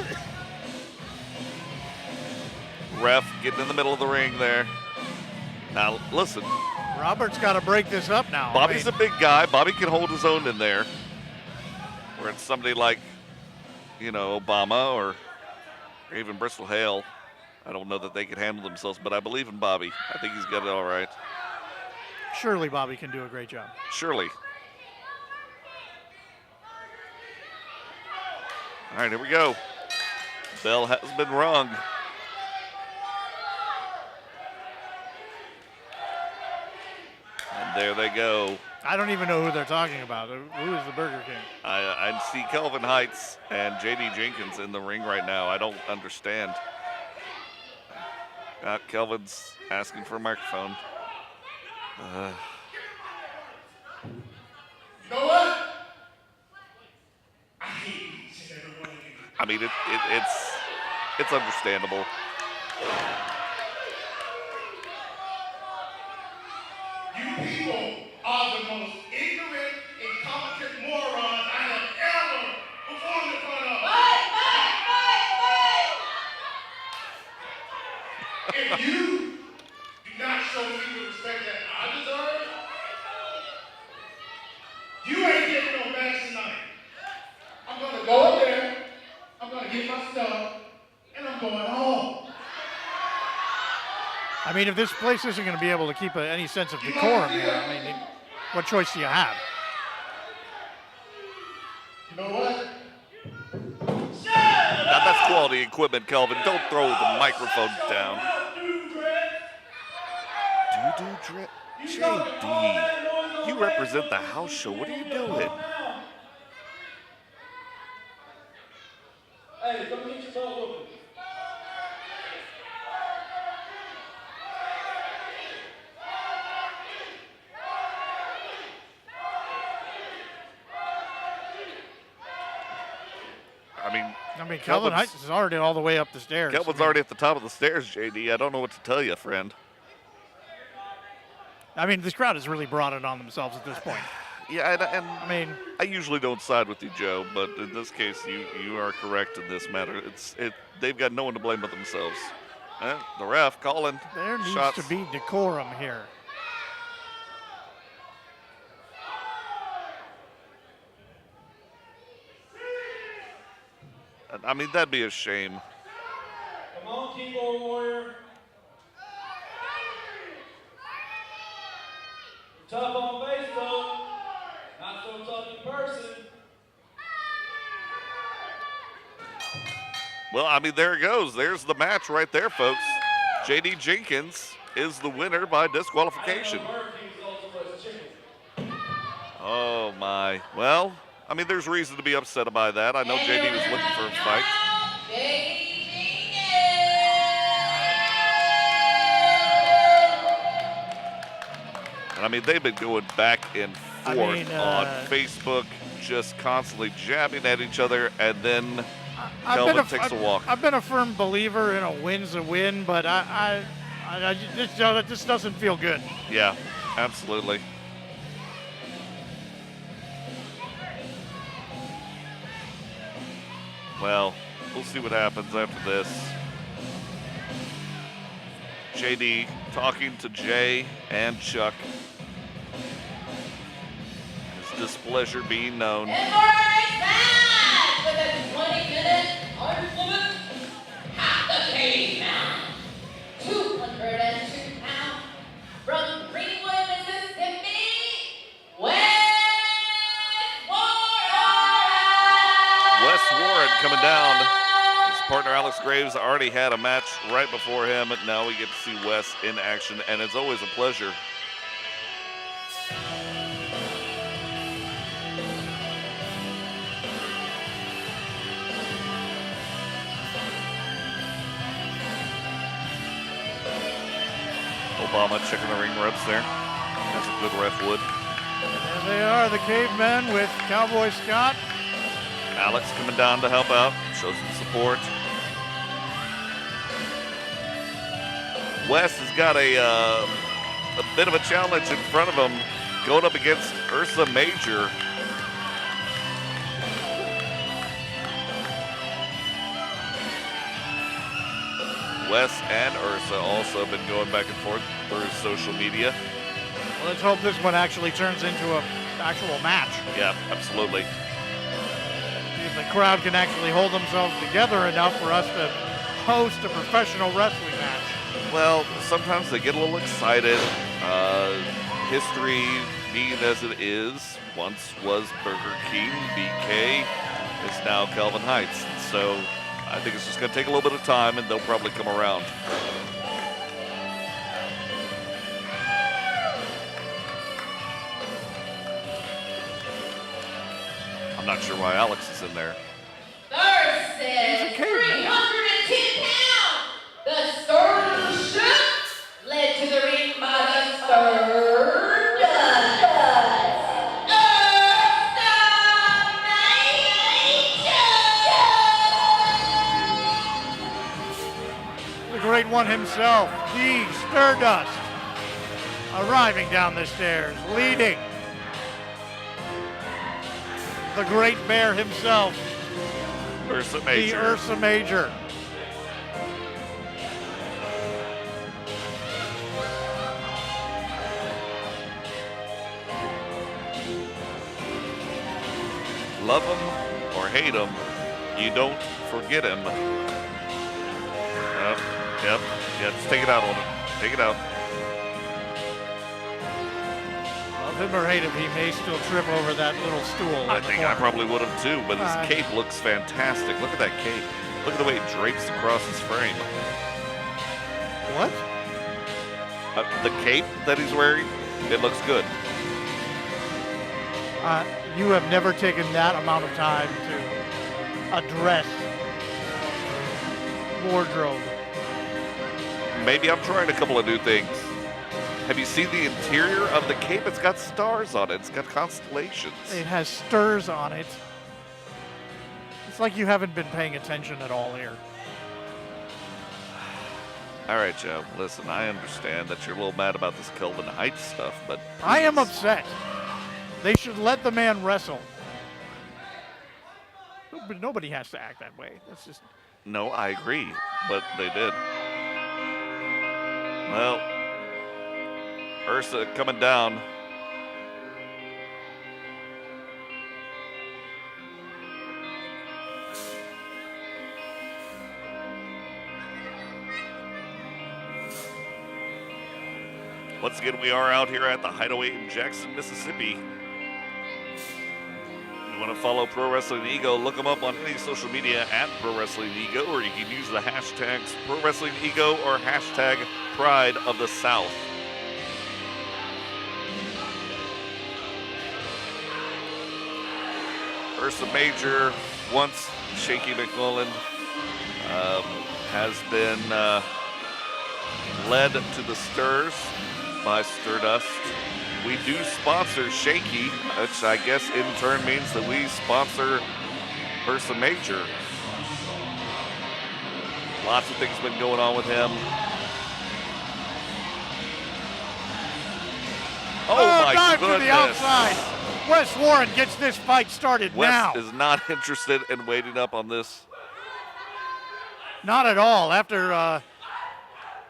Ref getting in the middle of the ring there. Now, listen, Robert's got to break this up now. Bobby's a big guy. Bobby can hold his own in there. Where it's somebody like, Obama or even Bristol Hale. I don't know that they could handle themselves, but I believe in Bobby. I think he's got it all right. Surely Bobby can do a great job. Surely. All right, here we go. Bell has been rung. And there they go. I don't even know who they're talking about. Who is the Burger King? I see Kelvin Heights and J.D. Jenkins in the ring right now. I don't understand. Kelvin's asking for a microphone. You know what? I hate each and every one of you. I mean, it's understandable. You people are the most ignorant, incompetent morons I have ever performed in front of. If you do not show me the respect that I deserve, you ain't getting no match tonight. I'm gonna go up there, I'm gonna get my stuff, and I'm going home. I mean, if this place isn't going to be able to keep any sense of decorum here, I mean, what choice do you have? You know what? Now that's quality equipment, Kelvin. Don't throw the microphone down. Doo-doo drip. JD, you represent the house show. What are you doing? Hey, come get your ball whooping. I mean, Kelvin Heights is already all the way up the stairs. Kelvin's already at the top of the stairs, JD. I don't know what to tell you, friend. I mean, this crowd has really brought it on themselves at this point. Yeah, and I mean, I usually don't side with you, Joe, but in this case, you are correct in this matter. They've got no one to blame but themselves. The ref calling there needs shots. to be decorum here. I mean, that'd be a shame. Come on, keyboard warrior. You're tough on Facebook, not so tough in person. Well, I mean, there it goes. There's the match right there, folks. J.D. Jenkins is the winner by disqualification. Oh, my. Well, I mean, there's reason to be upset by that. I know J.D. was looking for a fight. And I mean, they've been going back and forth on Facebook, just constantly jabbing at each other, and then Kelvin takes a walk. I've been a firm believer in a win's a win, but I just doesn't feel good. Yeah, absolutely. Well, we'll see what happens after this. JD talking to Jay and Chuck. His displeasure being known. And for our next match, with a 20-minute hard limit, half the caveman, 202 pounds, from Greenwood, Mississippi, Wes Warren coming down. His partner Alex Graves already had a match right before him. Now we get to see Wes in action, and it's always a pleasure. Obama checking the ring reps there. That's a good ref would. And there they are, the Cavemen with Cowboy Scott. Alex coming down to help out, show some support. Wes has got a bit of a challenge in front of him, going up against Ursa Major. Wes and Ursa also been going back and forth through social media. Well, let's hope this one actually turns into an actual match. Yeah, absolutely. See if the crowd can actually hold themselves together enough for us to host a professional wrestling match. Well, sometimes they get a little excited. History being as it is, once was Burger King, BK, is now Calvin Heights. So I think it's just going to take a little bit of time, and they'll probably come around. I'm not sure why Alex is in there. versus 310 pounds. The Stardust led to the ring by the Stardust. The great one himself, the Stardust, arriving down the stairs, leading the Great Bear himself, Ursa Major. the Ursa Major. Love him or hate him, you don't forget him. Yep. Just take it out on him. Take it out. Love him or hate him, he may still trip over that little stool. I think I probably would have too, but his cape looks fantastic. Look at that cape. Look at the way it drapes across his frame. What? The cape that he's wearing, it looks good. You have never taken that amount of time to address wardrobe. Maybe I'm trying a couple of new things. Have you seen the interior of the cape? It's got stars on it. It's got constellations. It has stirs on it. It's like you haven't been paying attention at all here. All right, Joe. Listen, I understand that you're a little mad about this Kelvin Heights stuff, but I am please. upset. They should let the man wrestle. But nobody has to act that way. That's just. No, I agree, but they did. Well, Ursa coming down. Once again, we are out here at the Hideaway in Jackson, Mississippi. If you want to follow Pro Wrestling Ego, look them up on any social media at Pro Wrestling Ego, or you can use the hashtags Pro Wrestling Ego or hashtag Pride of the South. Ursa Major, once Shaky McMullen, has been led to the stirs by Stardust. We do sponsor Shaky, which I guess in turn means that we sponsor Ursa Major. Lots of things been going on with him. Oh my dive goodness. to the outside. Wes Warren gets this fight started Wes now. is not interested in waiting up on this. Not at all. After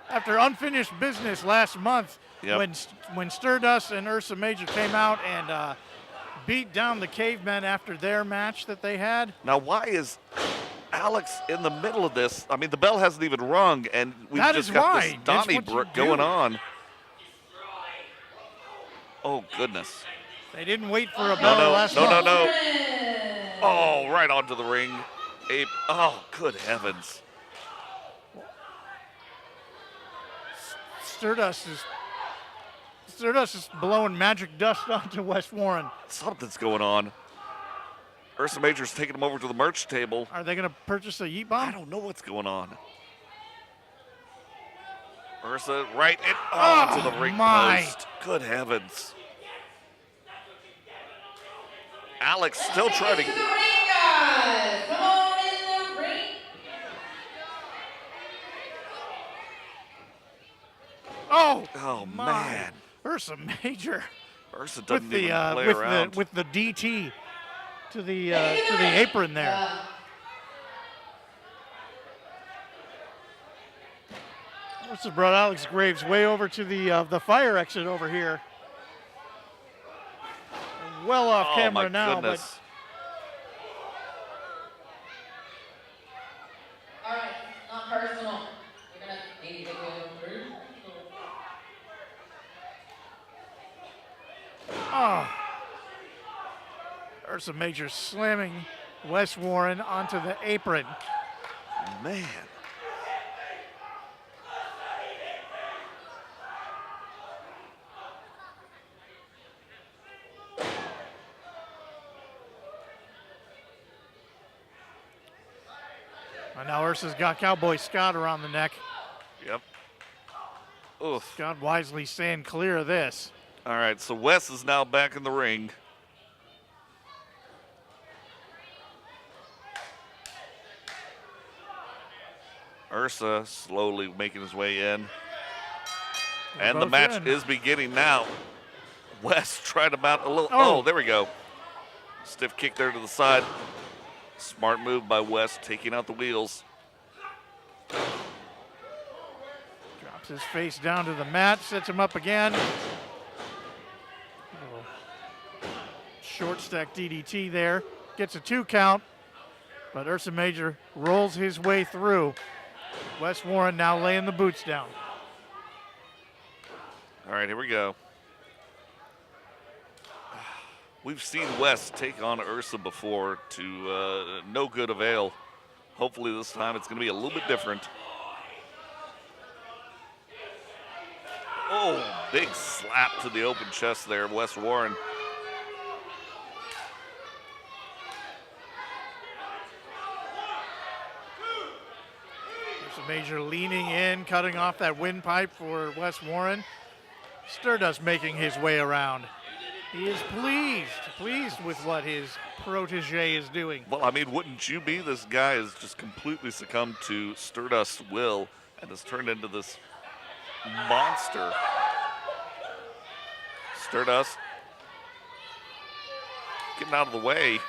after unfinished business last month Yep. when Stardust and Ursa Major came out and beat down the Cavemen after their match that they had. Now, why is Alex in the middle of this? I mean, the bell hasn't even rung, and we've That just is got why. this That's what you Donnybrook do. going on. Oh, goodness. They didn't wait for a No, bell no, last no, no, month. no. Warren. Oh, right onto the ring. Abe. Oh, good heavens. Stardust is blowing magic dust onto Wes Warren. Something's going on. Ursa Major's taking him over to the merch table. Are they going to purchase a Yeet I Bomb? don't know what's going on. Ursa right in, Oh, to the ring my. post. Good heavens. Alex still trying Let's to. take it to the ring, guys. Come on in the ring. Oh, my. man. Ursa Major Ursa with doesn't the even play around. with the DT to the apron there. Ursa brought Alex Graves way over to the fire exit over here. Well off Oh, camera my now, goodness. All right, not personal. We're gonna need to go through. Ursa Major slamming Wes Warren onto the apron. Man. And now Ursa's got Cowboy Scott around the neck. Yep. Oof. Scott wisely staying clear of this. All right, so Wes is now back in the ring. Ursa slowly making his way in. And the both match in. is beginning now. Wes trying to mount a little. Oh. Oh, there we go. Stiff kick there to the side. Smart move by Wes, taking out the wheels. Drops his face down to the mat, sets him up again. Little short stack DDT there. Gets a 2 count, but Ursa Major rolls his way through. Wes Warren now laying the boots down. All right, here we go. We've seen Wes take on Ursa before to no good avail. Hopefully this time it's going to be a little bit different. Oh, big slap to the open chest there, Wes Warren. Ursa Major leaning in, cutting off that windpipe for Wes Warren. Stardust making his way around. He is pleased with what his protege is doing. Well, I mean, wouldn't you be? This guy has just completely succumbed to Stardust's will and has turned into this monster. Stardust getting out of the way.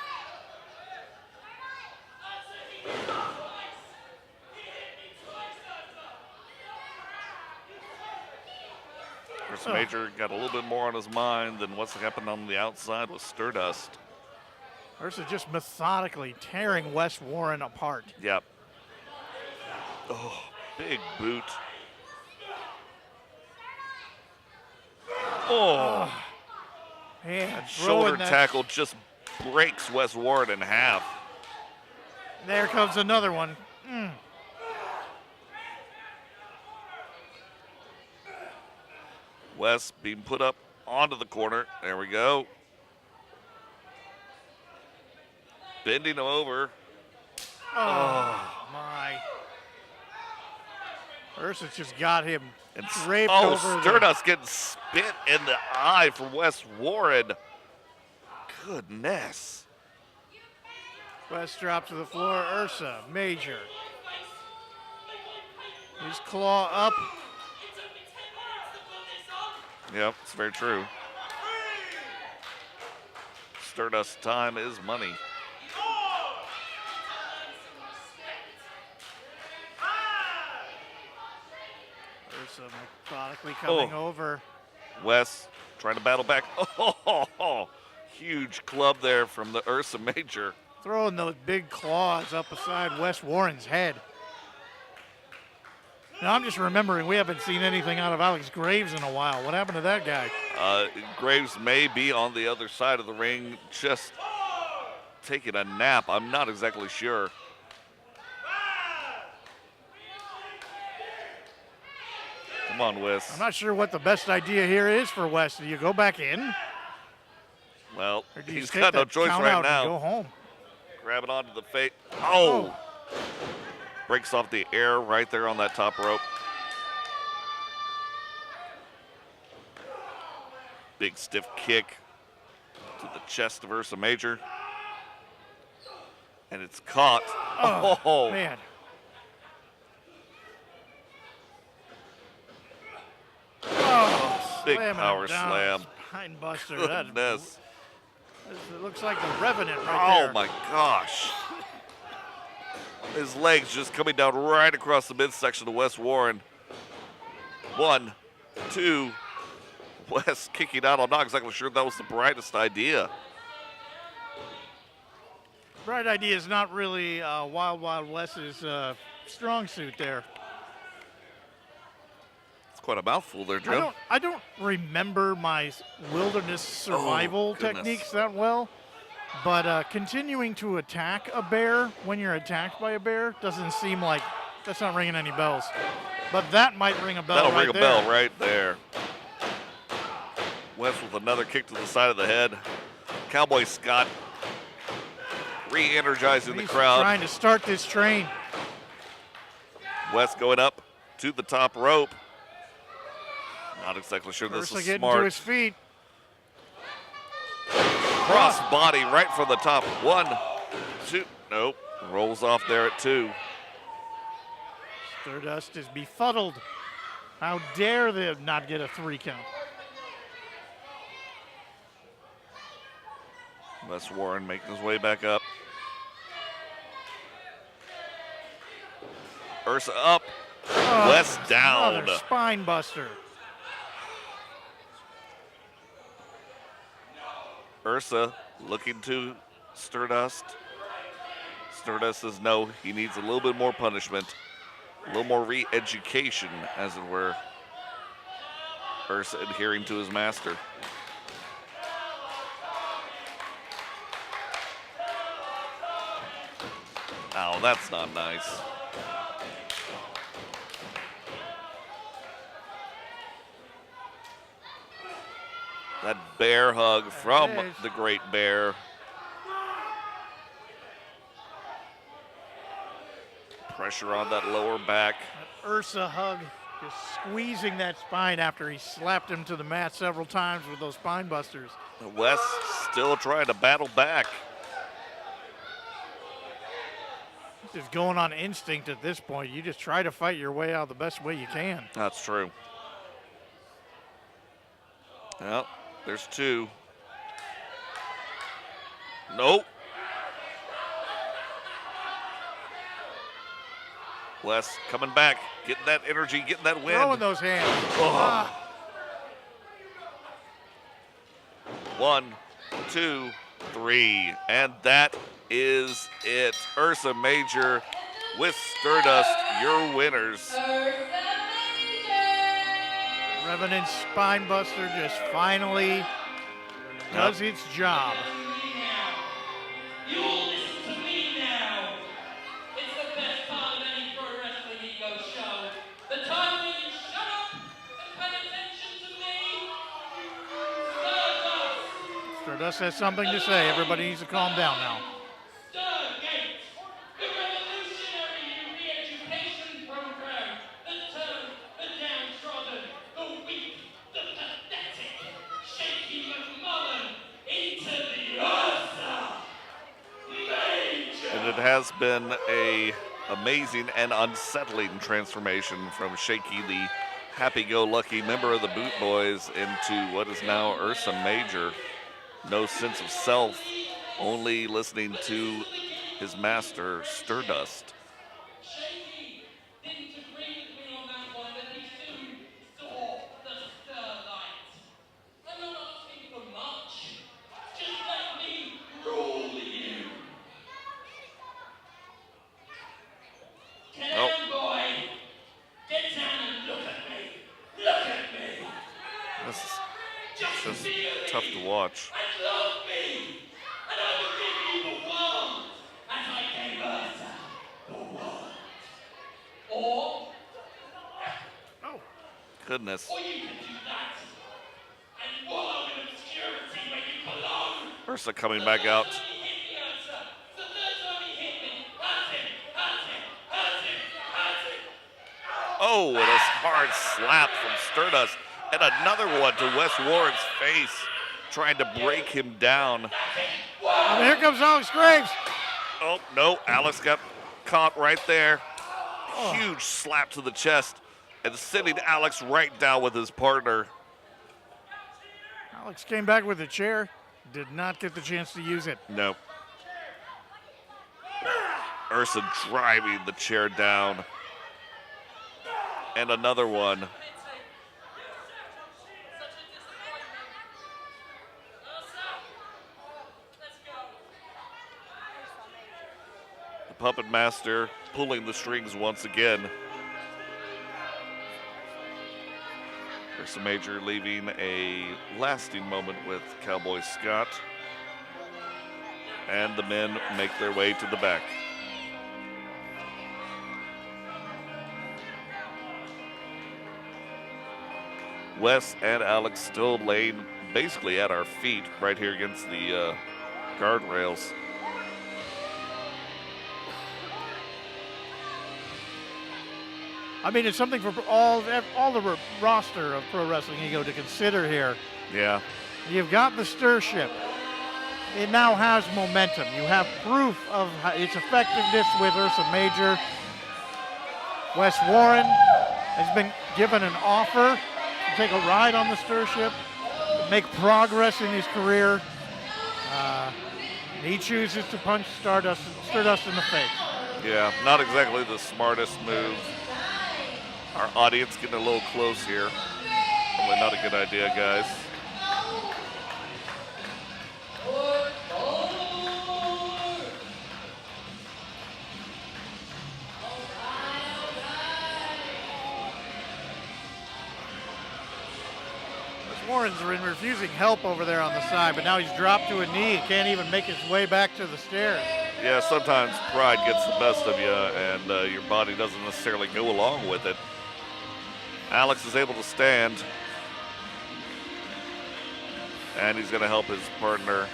Ursa Major got a little bit more on his mind than what's happened on the outside with Stardust. Ursa just methodically tearing Wes Warren apart. Yep. Oh, big boot. Oh, And that throwing shoulder that- tackle just breaks Wes Warren in half. There comes another one. Wes being put up onto the corner. There we go. Bending him over. Oh, my. Ursa just got him And draped oh, over the- Stardust getting spit in the eye from Wes Warren. Goodness. Wes dropped to the floor. Ursa Major. His claw up. Yep, it's very true. Stardust time is money. Ursa methodically coming over. Wes trying to battle back. Oh, huge club there from the Ursa Major. Throwing those big claws up beside Wes Warren's head. Now, I'm just remembering we haven't seen anything out of Alex Graves in a while. What happened to that guy? Graves may be on the other side of the ring, just taking a nap. I'm not exactly sure. Come on, Wes. I'm not sure what the best idea here is for Wes. Do you go back in? Well, Or do you he's take got no that choice count right out and go now. home? Grab it onto the face. Oh! Breaks off the air right there on that top rope. Big stiff kick to the chest of Ursa Major. And it's caught. Oh, man. Oh, Big slamming him power down. slam. Spine buster. Goodness. It looks like the Revenant right there. Oh my gosh. His legs just coming down right across the midsection of Wes Warren. 1, 2. Wes kicking out. I'm not exactly sure that was the brightest idea. Bright idea is not really Wild Wild West's strong suit there. It's quite a mouthful there, Jim. I don't remember my wilderness survival goodness. techniques that well, but continuing to attack a bear when you're attacked by a bear doesn't seem like that's not ringing any bells. But that might ring a bell. That'll right ring a there. bell right there. Wes with another kick to the side of the head. Cowboy Scott re-energizing the He's crowd. trying to start this train. Wes going up to the top rope. Not exactly sure this Ursa is getting to smart. his feet. Cross body right from the top. 1, 2. Nope. Rolls off there at 2. Stardust is befuddled. How dare they not get a 3 count? Wes Warren making his way back up. Ursa up. Wes down. Another spine buster. Ursa looking to Stardust. Stardust says no, he needs a little bit more punishment, a little more re-education, as it were. Ursa adhering to his master. Oh, that's not nice. That bear hug from it is. the Great Bear. Pressure on that lower back. That Ursa hug, just squeezing that spine after he slapped him to the mat several times with those spine busters. Wes still trying to battle back. Just going on instinct at this point. You just try to fight your way out the best way you can. That's true. Well, there's 2. Nope. Wes coming back, getting that energy, getting that wind. Throwing those hands. Oh. 1, 2, 3, and that is it. Ursa Major with Stardust, your winners. Revenant spine buster just finally does its job. You'll listen to me now. It's the best part of any pro wrestling ego show. The time when you shut up and pay attention to me. Stardust. Stardust has something to say. Everybody needs to calm down now. Stargate. The revolutionary new re-education program that turns the downtrodden, the weak, the pathetic, Shaky McMullen into the Ursa Major. And it has been a amazing and unsettling transformation from Shaky, the happy-go-lucky member of the Boot Boys, into what is now Ursa Major. No sense of self, only listening to his master, Stardust. Shaky didn't agree with me on that one, but he soon watch. And love me, and I will give you the world as I gave Ursa the world. Or Goodness. you can do that and wallow in obscurity where you belong. Ursa coming back out. The third time he hit me, Ursa. The third time he hit me. Hurt him, hurt him, hurt him, hurt him. Oh, and a hard slap from Stardust. And another one to Wes Warren's face, trying to break him down. And here comes Alex Graves. Oh, no, Alex got caught right there. Huge slap to the chest and sitting Alex right down with his partner. Alex came back with a chair. Did not get the chance to use it. No. Ursa driving the chair down. And another one. Such a disappointment. Ursa, let's go. The Puppet Master pulling the strings once again. Ursa Major leaving a lasting moment with Cowboy Scott. And the men make their way to the back. Wes and Alex still laying basically at our feet right here against the guardrails. I mean, it's something for all the roster of Pro Wrestling Ego to consider here. Yeah. You've got the stirship. It now has momentum. You have proof of its effectiveness with Ursa Major. Wes Warren has been given an offer to take a ride on the stirship, make progress in his career. He chooses to punch Stardust in the face. Yeah, not exactly the smartest move. Our audience getting a little close here. Probably not a good idea, guys. Warren's refusing help over there on the side, but now he's dropped to a knee. He can't even make his way back to the stairs. Yeah, sometimes pride gets the best of you, and your body doesn't necessarily go along with it. Alex is able to stand, and he's going to help his partner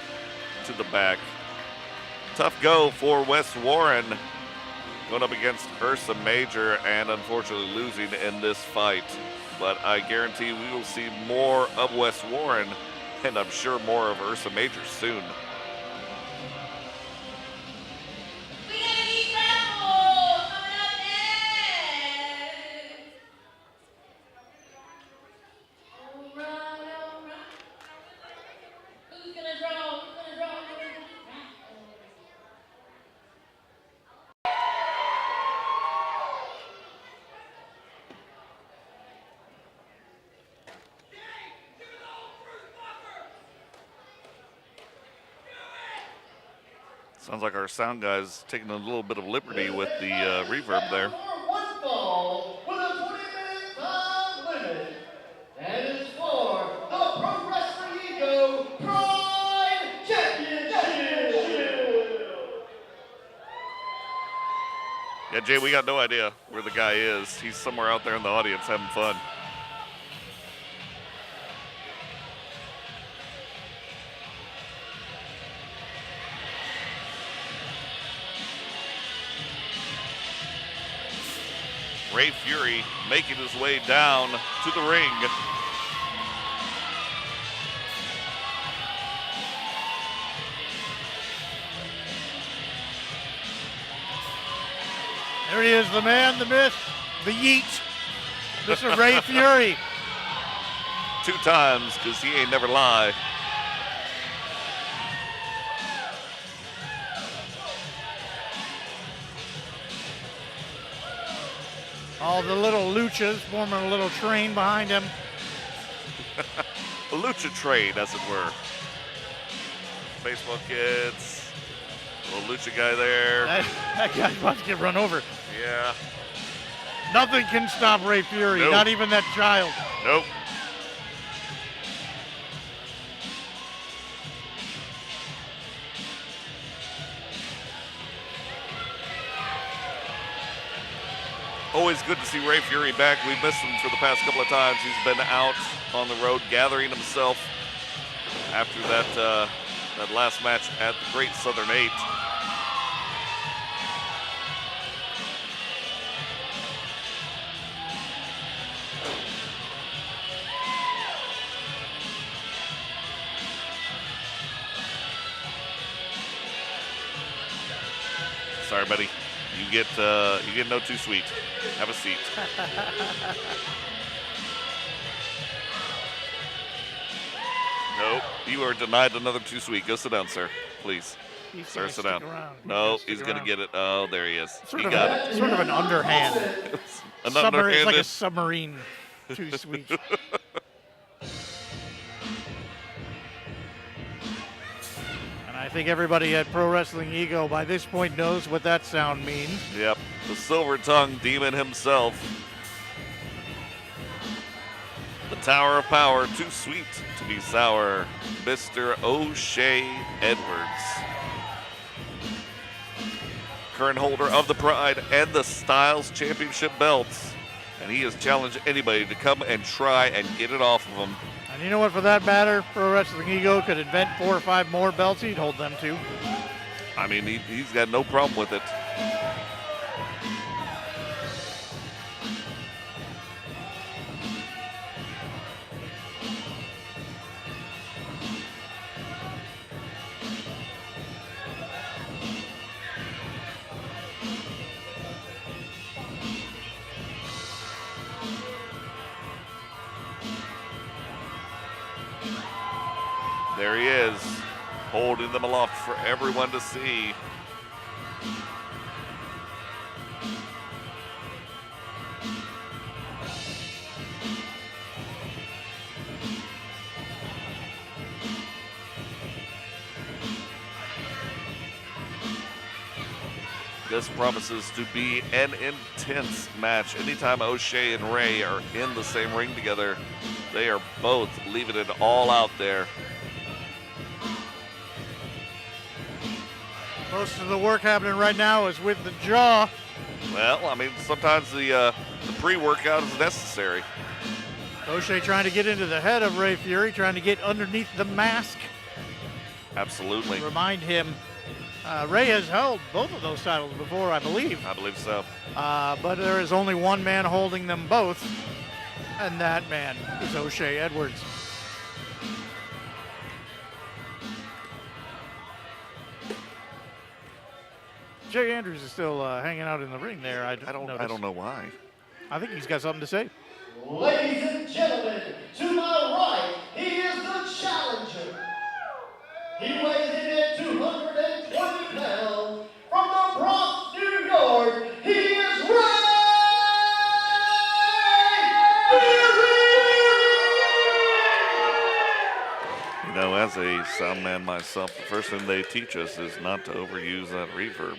to the back. Tough go for Wes Warren, going up against Ursa Major, and unfortunately losing in this fight. But I guarantee we will see more of Wes Warren, and I'm sure more of Ursa Major soon. We gotta be careful! Coming up next! Alright. Who's gonna draw? Sounds like our sound guy's taking a little bit of liberty with the reverb there. One fall with a 20-minute time limit. And it's for the Pro Wrestling Ego Pride Championship. Yeah, Jay, we got no idea where the guy is. He's somewhere out there in the audience having fun. Ray Fury making his way down to the ring. There he is, the man, the myth, the yeet, Mr. Ray Fury. 2 times, because he ain't never lie. All the little luchas forming a little train behind him. A lucha train, as it were. Baseball kids. Little lucha guy there. That guy's about to get run over. Yeah. Nothing can stop Ray Fury, Nope. not even that child. Nope. Always good to see Ray Fury back. We've missed him for the past couple of times. He's been out on the road gathering himself after that last match at the Great Southern 8. Sorry, buddy. You get no too sweet. Have a seat. Nope. You are denied another too sweet. Go sit down, sir. Please. He's Sir, gonna sit stick down. around. No, stick he's going to around. get it. Oh, there he is. Sort He of got sort of an underhand. it. An It's like underhanded. a submarine. Too sweet. And I think everybody at Pro Wrestling Ego by this point knows what that sound means. Yep. The silver tongue demon himself. The Tower of Power, too sweet to be sour. Mr. O'Shea Edwards. Current holder of the Pride and the Styles Championship belts. And he has challenged anybody to come and try and get it off of him. And you know what, for that matter, Pro Wrestling Ego could invent 4 or 5 more belts. He'd hold them too. I mean, he's got no problem with it. There he is, holding them aloft for everyone to see. This promises to be an intense match. Anytime O'Shea and Ray are in the same ring together, they are both leaving it all out there. Most of the work happening right now is with the jaw. Well, I mean, sometimes the pre-workout is necessary. O'Shea trying to get into the head of Ray Fury, trying to get underneath the mask. Absolutely. Remind him, Ray has held both of those titles before, I believe. I believe so. But there is only one man holding them both, and that man is O'Shea Edwards. Jay Andrews is still hanging out in the ring there. I don't know why. I think he's got something to say. Ladies and gentlemen, to my right, he is the challenger. He weighs in at 220 pounds. From the Bronx, New York, he is Ray You know, as a sound man myself, the first thing they teach us is not to overuse that reverb.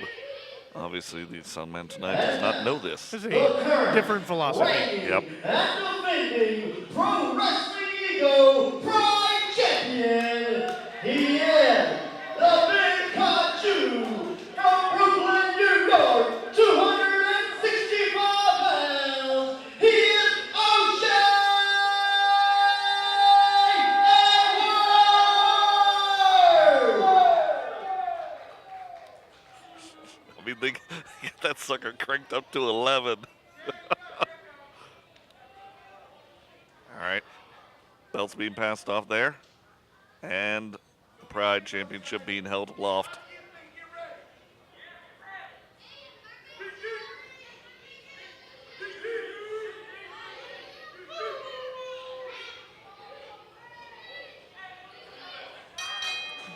Obviously, the sound man tonight does not know this. This is a different philosophy. Yep. and defending Pro Wrestling Ego Pride Champion. He is the Big Kaiju from Brooklyn, New York, 265 pounds. He is O'Shea Edwards. I mean, they get that sucker cranked up to 11. All right. Belts being passed off there. And the Pride Championship being held aloft.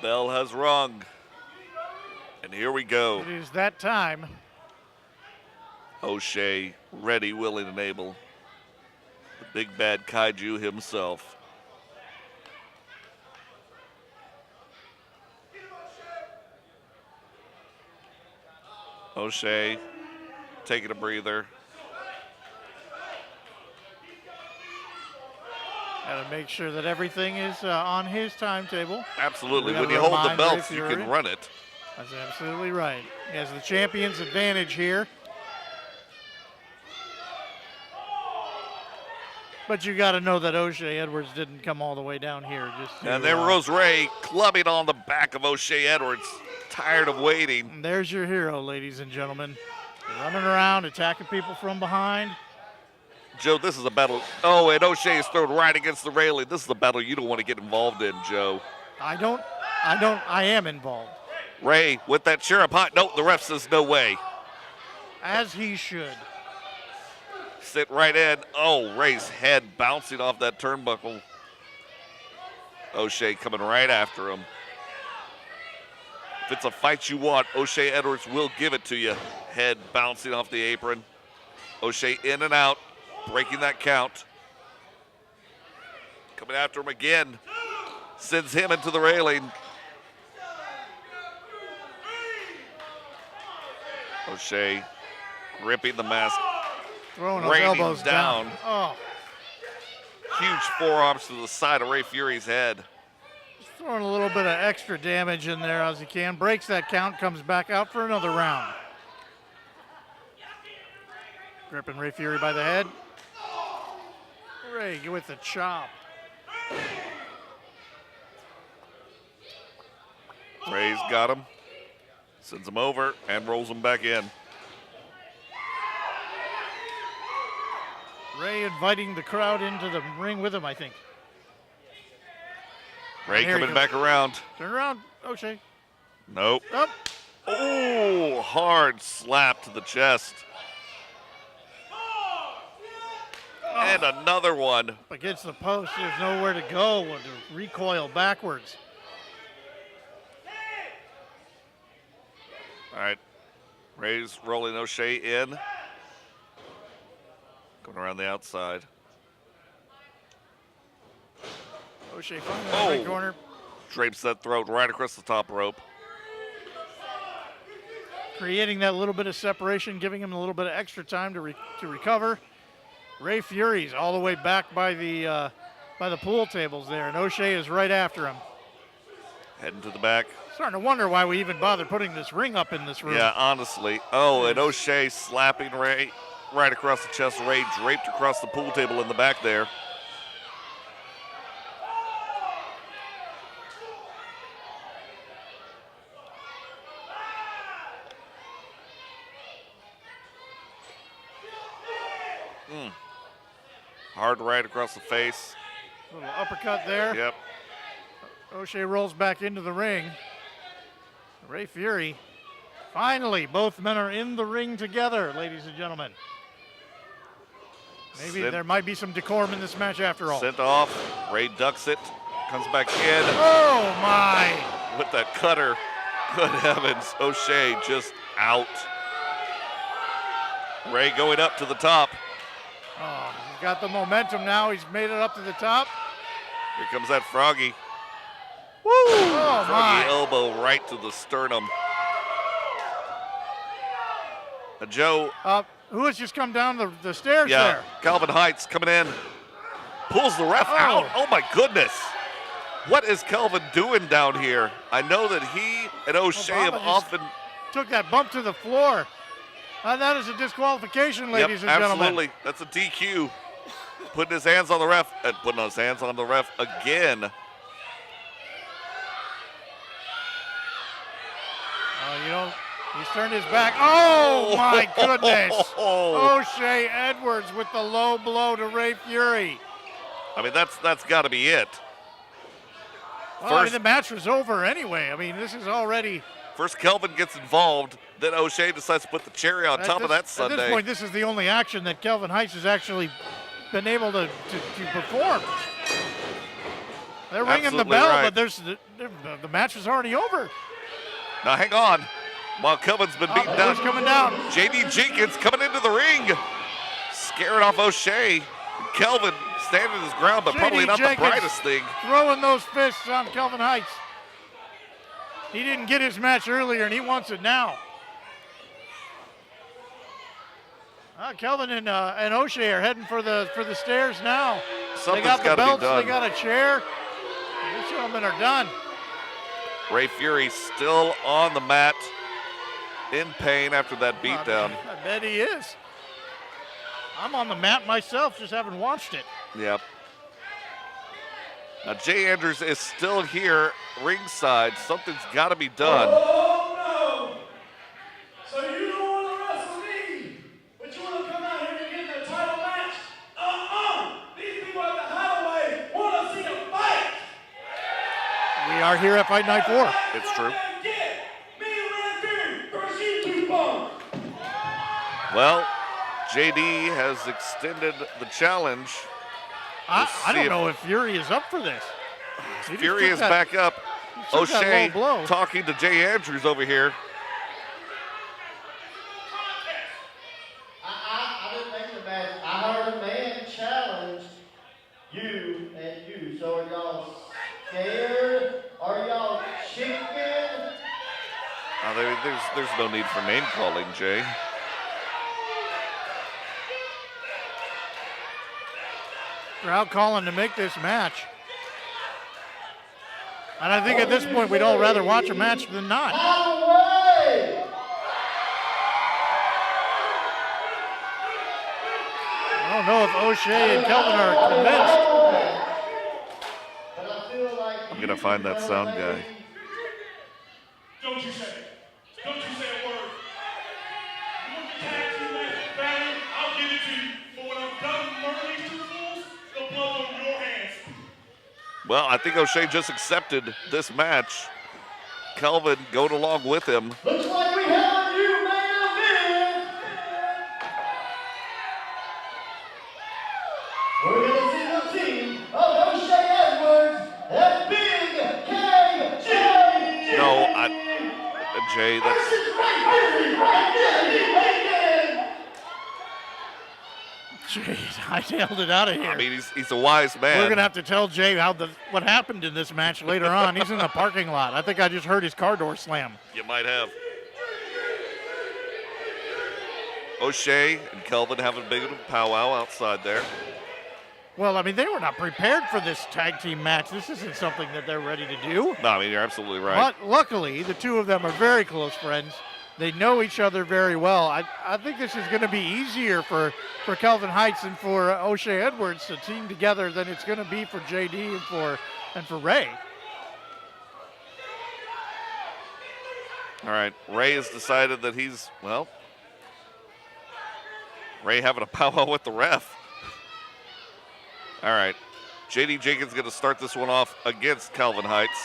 Bell has rung. And here we go. It is that time. O'Shea, ready, willing, and able. The big bad kaiju himself. O'Shea taking a breather. Got to make sure that everything is on his timetable. Absolutely. We When gotta you hold the remind belts, Ray you Fury. can run it. That's absolutely right. He has the champion's advantage here. But you got to know that O'Shea Edwards didn't come all the way down here. And there goes Ray clubbing on the back of O'Shea Edwards. Tired of waiting. And there's your hero, ladies and gentlemen. Running around, attacking people from behind. Joe, this is a battle. Oh, and O'Shea is thrown right against the railing. This is a battle you don't want to get involved in, Joe. I am involved. Ray with that chair up high. No, the ref says no way. As he should. Sit right in. Oh, Ray's head bouncing off that turnbuckle. O'Shea coming right after him. If it's a fight you want, O'Shea Edwards will give it to you. Head bouncing off the apron. O'Shea in and out, breaking that count. Coming after him again. Sends him into the railing. O'Shea gripping the mask. Throwing those raining elbows down. Oh, Huge forearms to the side of Ray Fury's head. just throwing a little bit of extra damage in there as he can. Breaks that count, comes back out for another round. Gripping Ray Fury by the head. Ray with the chop. Ray's got him. Sends him over and rolls him back in. Ray inviting the crowd into the ring with him, I think. Ray There he coming goes. back around. Turn around, O'Shea. Nope. Up. Oh, hard slap to the chest. And another one. Up against the post. There's nowhere to go. To recoil backwards. All right. Ray's rolling O'Shea in. Going around the outside. O'Shea finds the right Oh. corner. Drapes that throat right across the top rope. Creating that little bit of separation, giving him a little bit of extra time to recover. Ray Fury's all the way back by the pool tables there, and O'Shea is right after him. Heading to the back. Starting to wonder why we even bothered putting this ring up in this room. Yeah, honestly. Oh, and O'Shea slapping Ray right across the chest. Ray draped across the pool table in the back there. Hard right across the face. Little uppercut there. Yep. O'Shea rolls back into the ring. Ray Fury. Finally, both men are in the ring together, ladies and gentlemen. Maybe there might be some decorum in this match after all. Sent off. Ray ducks it. Comes back in Oh, my. with that cutter. Good heavens. O'Shea just out. Ray going up to the top. Oh, he's got the momentum now. He's made it up to the top. Here comes that Froggy. Woo! Oh, Froggy my. elbow right to the sternum. Joe, Who has just come down the stairs yeah, there? Calvin Heights coming in. Pulls the ref Oh. out. Oh, my goodness. What is Calvin doing down here? I know that he and O'Shea have Obama just often. Took that bump to the floor. And that is a disqualification, ladies Yep, and gentlemen. absolutely. That's a DQ. Putting his hands on the ref and putting his hands on the ref again. He's turned his back. Oh, my goodness. Oh. O'Shea Edwards with the low blow to Ray Fury. I mean, that's got to be it. Well, I mean, the match was over anyway. I mean, this is already. First, Kelvin gets involved. Then O'Shea decides to put the cherry on top of that At Sunday. this point, this is the only action that Kelvin Heights has actually been able to perform. They're ringing the Absolutely bell, right. but the match is already over. Now, hang on. While Kelvin's been beaten down, Who's coming down? J.D. Jenkins coming into the ring. Scaring off O'Shea. Kelvin standing his ground, but J.D. probably not Jenkins the brightest thing. Throwing those fists on Kelvin Heights. He didn't get his match earlier, and he wants it now. Kelvin and O'Shea are heading for the stairs now. Something's they got the gotta be belts. done. They got a chair. These gentlemen are done. Ray Fury still on the mat, in pain after that beatdown. I bet he is. I'm on the mat myself, just haven't watched it. Yep. Now, Jay Andrews is still here ringside. Something's got to be done. Oh, no. So you don't want to wrestle me, but you want to come out here and get in a title match? These people at the hideaway want to see a fight. We are here at Fight Night 4. It's true. Well, JD has extended the challenge. I see don't if- know if Fury is up for this. He just Fury took is that- back up. took that O'Shea low blow. talking to Jay Andrews over here. I didn't think the match. I heard a man challenge you and you. So are y'all scared? Are y'all chicken? There's no need for name calling, Jay. Crowd calling to make this match. And I think at this point we'd all rather watch a match than not. Out of the way! I don't know if O'Shea and Kelvin are convinced. But I feel like I'm gonna find that sound guy. Don't you say it. Don't you say a word. You want your tag team match value? I'll give it to you. But when I'm done murdering these two fools, the blood's on your hands. Well, I think O'Shea just accepted this match. Kelvin going along with him. looks like we have a new main event. We're gonna see the team of O'Shea Edwards and Big KJ. No, Jay, that's Versus Ray Fury right there, he weighed in. Jeez, I nailed it out of here. I mean, he's a wise man. We're gonna have to tell Jay what happened in this match later on. He's in the parking lot. I think I just heard his car door slam. You might have. O'Shea and Kelvin having a big powwow outside there. Well, I mean, they were not prepared for this tag team match. This isn't something that they're ready to do. No, I mean, you're absolutely right. But luckily, the two of them are very close friends. They know each other very well. I think this is going to be easier for Kelvin Heights and for O'Shea Edwards to team together than it's going to be for JD and for Ray. All right, Ray has decided that he's, well, Ray having a powwow with the ref. All right, JD Jenkins going to start this one off against Kelvin Heights.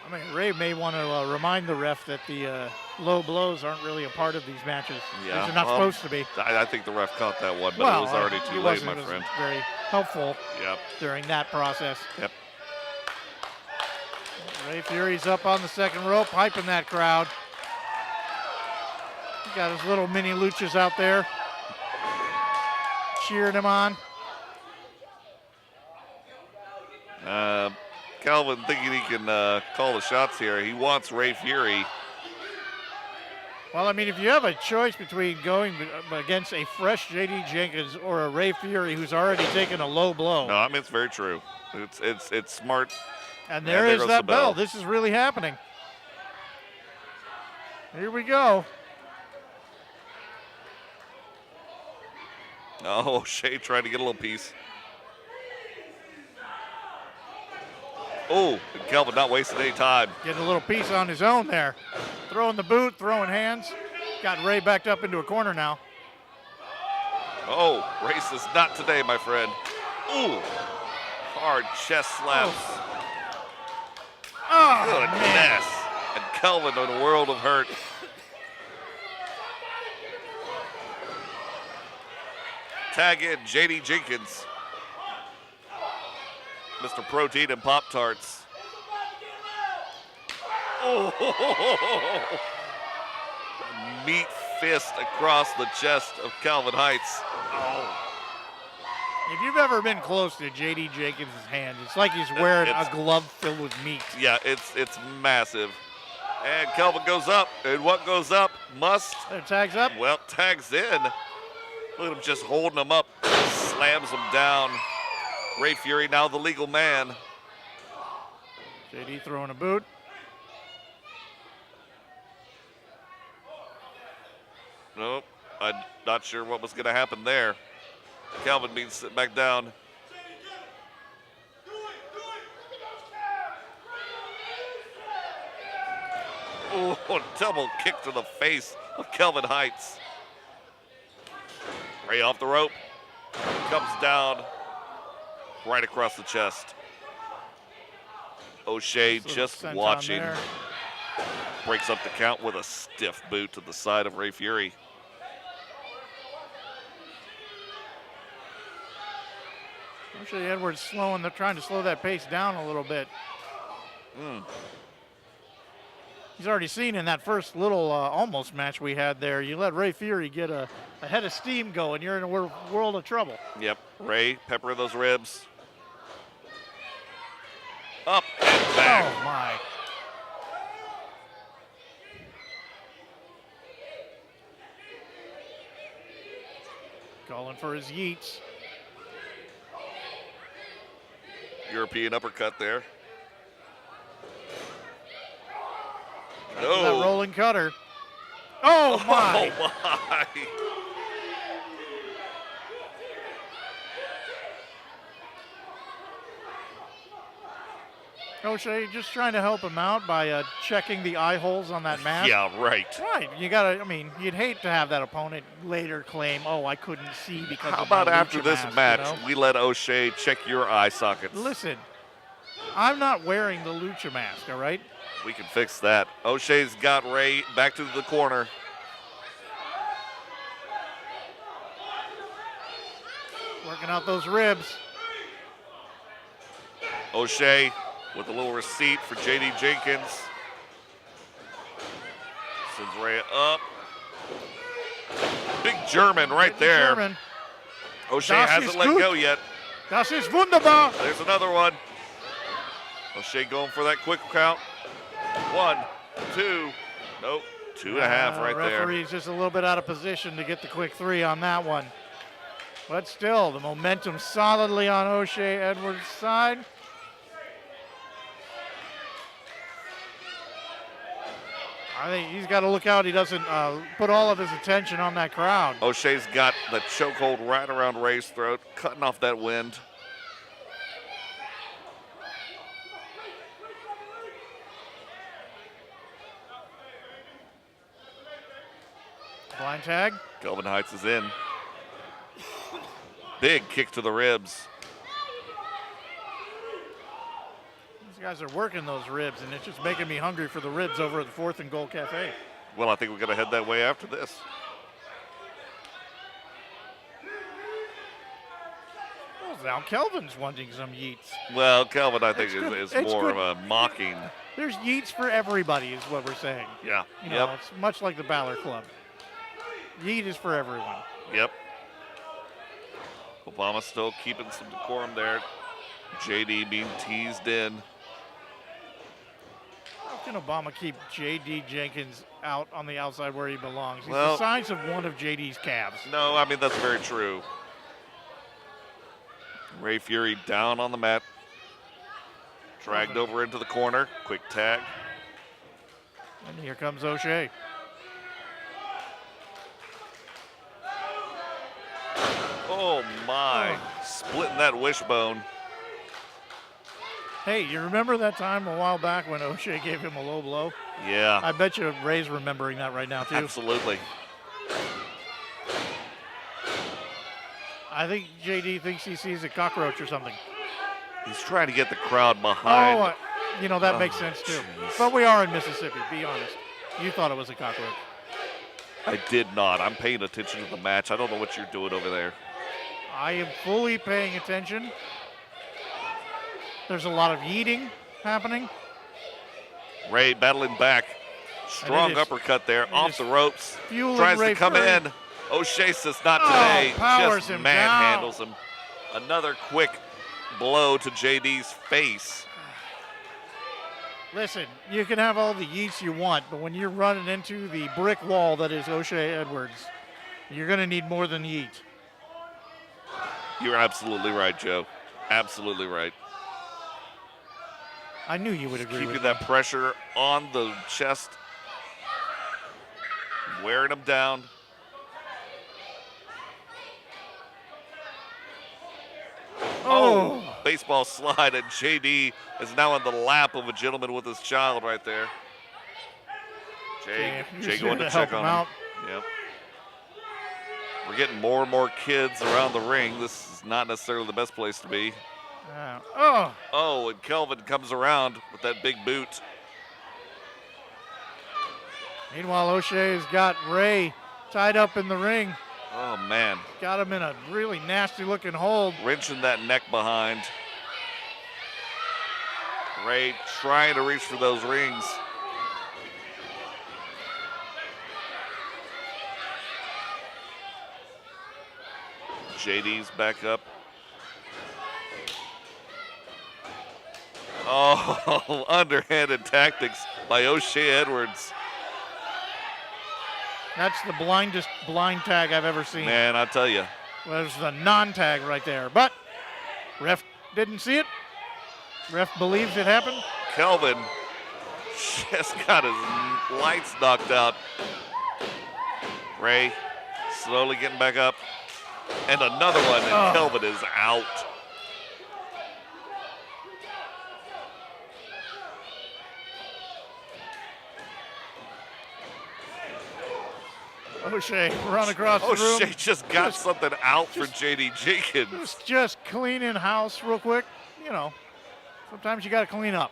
I mean, Ray may want to remind the ref that the low blows aren't really a part of these matches. Yeah, They're not well, supposed to be. I think the ref caught that one, but Well, it was already he too late, wasn't my friend. very helpful Yep, during that process. yep. Ray Fury's up on the second rope, hyping that crowd. He got his little mini luchas out there, cheering him on. Calvin thinking he can call the shots here. He wants Ray Fury. Well, I mean, if you have a choice between going against a fresh JD Jenkins or a Ray Fury who's already taken a low blow, No, I mean, it's very true. It's smart. and there there is goes that the bell. bell. This is really happening. Here we go. Oh, Shea trying to get a little piece. Oh, and Kelvin not wasting any time. Getting a little piece on his own there. Throwing the boot, throwing hands. Got Ray backed up into a corner now. Oh, Ray says not today, my friend. Ooh, hard chest slaps. Oh, Goodness. And Kelvin in a world of hurt. Tag in JD Jenkins. Mr. Protein and Pop-Tarts. Oh, meat fist across the chest of Kelvin Heights. If you've ever been close to JD Jenkins' hand, it's like he's wearing It's- a glove filled with meat. Yeah, it's massive. And Kelvin goes up, and what goes up must, There, tags up. well, tags in. Look at him just holding him up, slams him down. Ray Fury now the legal man. JD throwing a boot. Nope, I'm not sure what was going to happen there. Kelvin being sit back down. Oh, double kick to the face of Kelvin Heights. Ray off the rope. Comes down right across the chest. O'Shea just Senton watching. there. Breaks up the count with a stiff boot to the side of Ray Fury. O'Shea Edwards trying to slow that pace down a little bit. He's already seen in that first little almost match we had there, you let Ray Fury get a head of steam going, you're in a world of trouble. Yep, Ray, pepper those ribs. Up and back. Oh, my. Calling for his yeets. European uppercut there. That No. rolling cutter. Oh, my. Oh, my. O'Shea just trying to help him out by checking the eye holes on that mask. Yeah, right. Right. You gotta. I mean, you'd hate to have that opponent later claim, "Oh, I couldn't see because." How of my about after lucha this mask," match, you know? we let O'Shea check your eye sockets? Listen, I'm not wearing the lucha mask. All right. We can fix that. O'Shea's got Ray back to the corner. Working out those ribs. O'Shea with a little receipt for J.D. Jenkins. Sends Ray up. Big German right there. German. O'Shea Das hasn't ist let gut. go yet. Das ist wunderbar. There's another one. O'Shea going for that quick count. 1, 2, nope, 2.5 right there. Referee's just a little bit out of position to get the quick 3 on that one. But still, the momentum solidly on O'Shea Edwards' side. I think he's got to look out he doesn't put all of his attention on that crowd. O'Shea's got the chokehold right around Ray's throat, cutting off that wind. Blind tag. Kelvin Heights is in. Big kick to the ribs. These guys are working those ribs, and it's just making me hungry for the ribs over at the 4th and Goal Cafe. Well, I think we're going to head that way after this. Well, now Kelvin's wanting some yeets. Well, Kelvin, I think, It's good. is It's more good. of a mocking. There's yeets for everybody, is what we're saying. Yeah. You know, it's much like the Balor Club. Yeet is for everyone. Yep. Obama still keeping some decorum there. JD being teased in. How can Obama keep J.D. Jenkins out on the outside where he belongs? He's Well- the size of one of J.D.'s calves. No, I mean, that's very true. Ray Fury down on the mat. Dragged over into the corner. Quick tag. And here comes O'Shea. Oh, my. Splitting that wishbone. Hey, you remember that time a while back when O'Shea gave him a low blow? Yeah, I bet you Ray's remembering that right now, too. absolutely. I think J.D. thinks he sees a cockroach or something. He's trying to get the crowd behind. Oh, you know, that makes sense, too. But we are in Mississippi, be honest. You thought it was a cockroach. I did not. I'm paying attention to the match. I don't know what you're doing over there. I am fully paying attention. There's a lot of yeeting happening. Ray battling back. Strong is- uppercut there it off is the ropes. fueling Tries Ray to come Fury. in. O'Shea says not Oh, today. powers Just him manhandles him. Another quick blow to JD's face. Listen, you can have all the yeets you want, but when you're running into the brick wall that is O'Shea Edwards, you're going to need more than yeet. You're absolutely right, Joe. Absolutely right. I knew you would agree Keeping with that me. pressure on the chest. Wearing him down. Oh. Baseball slide, and JD is now in the lap of a gentleman with his child right there. Jay Just going here to help check on him him. out. Yep. We're getting more and more kids around the ring. This is not necessarily the best place to be. Oh, Oh, and Kelvin comes around with that big boot. meanwhile, O'Shea's got Ray tied up in the ring. Oh, man. Got him in a really nasty looking hold. Wrenching that neck behind. Ray trying to reach for those rings. JD's back up. Oh, underhanded tactics by O'Shea Edwards. That's the blindest blind tag I've ever seen. Man, I tell you. There's the non-tag right there. But ref didn't see it. Ref believes it happened. Kelvin just got his lights knocked out. Ray slowly getting back up. And another one, and Kelvin is out. O'Shea run across the room. O'Shea just got something out for JD Jenkins. Just cleaning house real quick. You know, sometimes you got to clean up.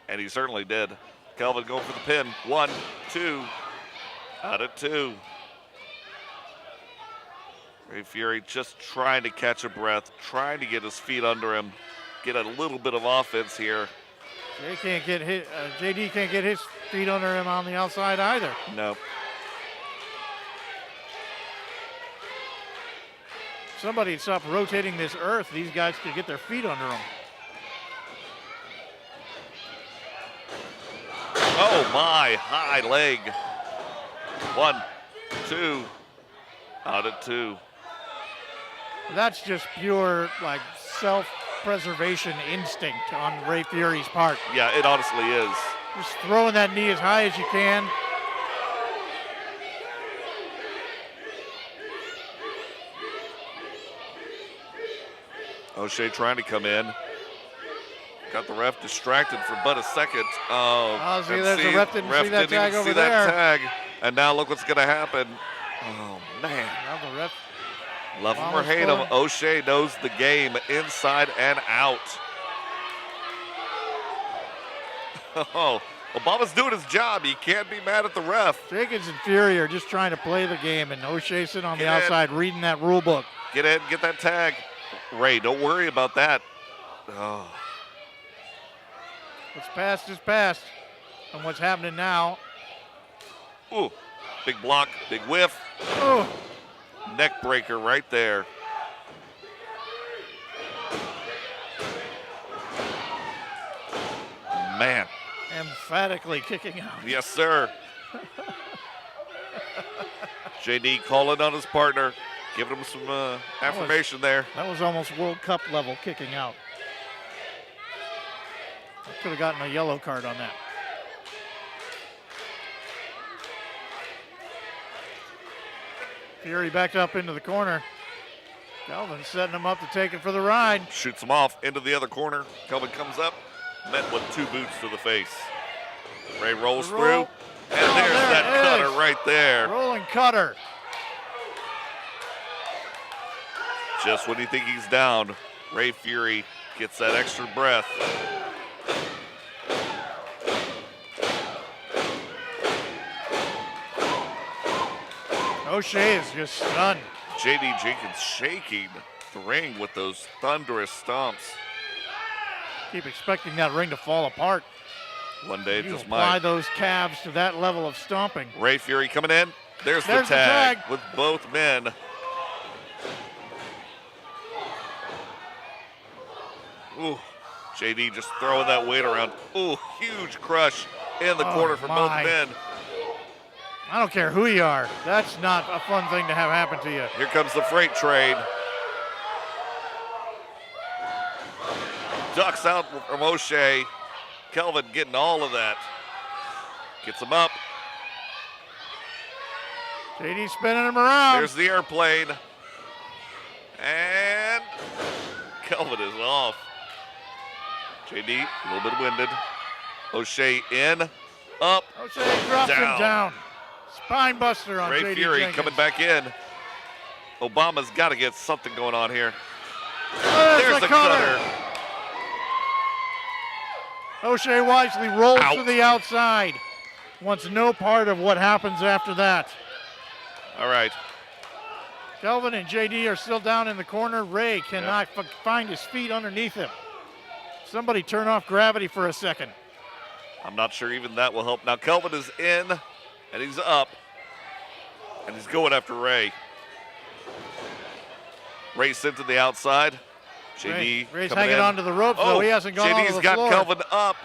And he certainly did. Kelvin going for the pin. 1, 2. Out at 2. Ray Fury just trying to catch a breath, trying to get his feet under him, get a little bit of offense here. JD can't get his feet under him on the outside either. No. Somebody stop rotating this earth. These guys could get their feet under them. Oh my, high leg. 1, 2. Out at 2. That's just pure like self-preservation instinct on Ray Fury's part. Yeah, it honestly is. Just throwing that knee as high as you can. O'Shea trying to come in. Got the ref distracted for but a second. Oh, see, and there's the ref didn't see that tag even over see that there. tag. And now look what's going to happen. Oh, man. Now the ref Love him or almost hate him, going. O'Shea knows the game inside and out. Oh, Obama's doing his job. You can't be mad at the ref. Jenkins and Fury are just trying to play the game, and O'Shea sitting on the Get in. outside reading that rule book. Get in, get that tag. Ray, don't worry about that. Oh, What's past is past. And what's happening now, ooh, big block, big whiff. oh, Neck breaker right there. Man, emphatically kicking out. yes, sir. JD calling on his partner, giving him some affirmation there. That was almost World Cup level kicking out. Could have gotten a yellow card on that. Fury backed up into the corner. Kelvin setting him up to take it for the ride. Shoots him off into the other corner. Kelvin comes up, met with 2 boots to the face. Ray rolls The through, roll. and Oh, there's there that it cutter is. right there. Rolling cutter. Just when you think he's down, Ray Fury gets that extra breath. O'Shea is just stunned. JD Jenkins shaking the ring with those thunderous stomps. Keep expecting that ring to fall apart. One day it You just apply might. those calves to that level of stomping. Ray Fury coming in. There's the There's the tag tag. with both men. Ooh, JD just throwing that weight around. Ooh, huge crush in the corner for both my. men. I don't care who you are. That's not a fun thing to have happen to you. Here comes the freight train. Ducks out from O'Shea. Kelvin getting all of that. Gets him up. JD spinning him around. There's the airplane. And Kelvin is off. JD, a little bit winded. O'Shea in. Up. O'Shea drops him Down. down. Spine buster on Ray J.D. Fury Jenkins. coming back in. Obama's got to get something going on here. There's There's the the cutter. cutter. O'Shea wisely rolls Out. to the outside. Wants no part of what happens after that. All right. Kelvin and JD are still down in the corner. Ray cannot find his feet underneath him. Somebody turn off gravity for a second. I'm not sure even that will help. Now Kelvin is in, and he's up, and he's going after Ray. Ray sent to the outside. JD Ray's coming hanging in. onto the ropes, though. He hasn't gone onto JD's the got floor. Kelvin up.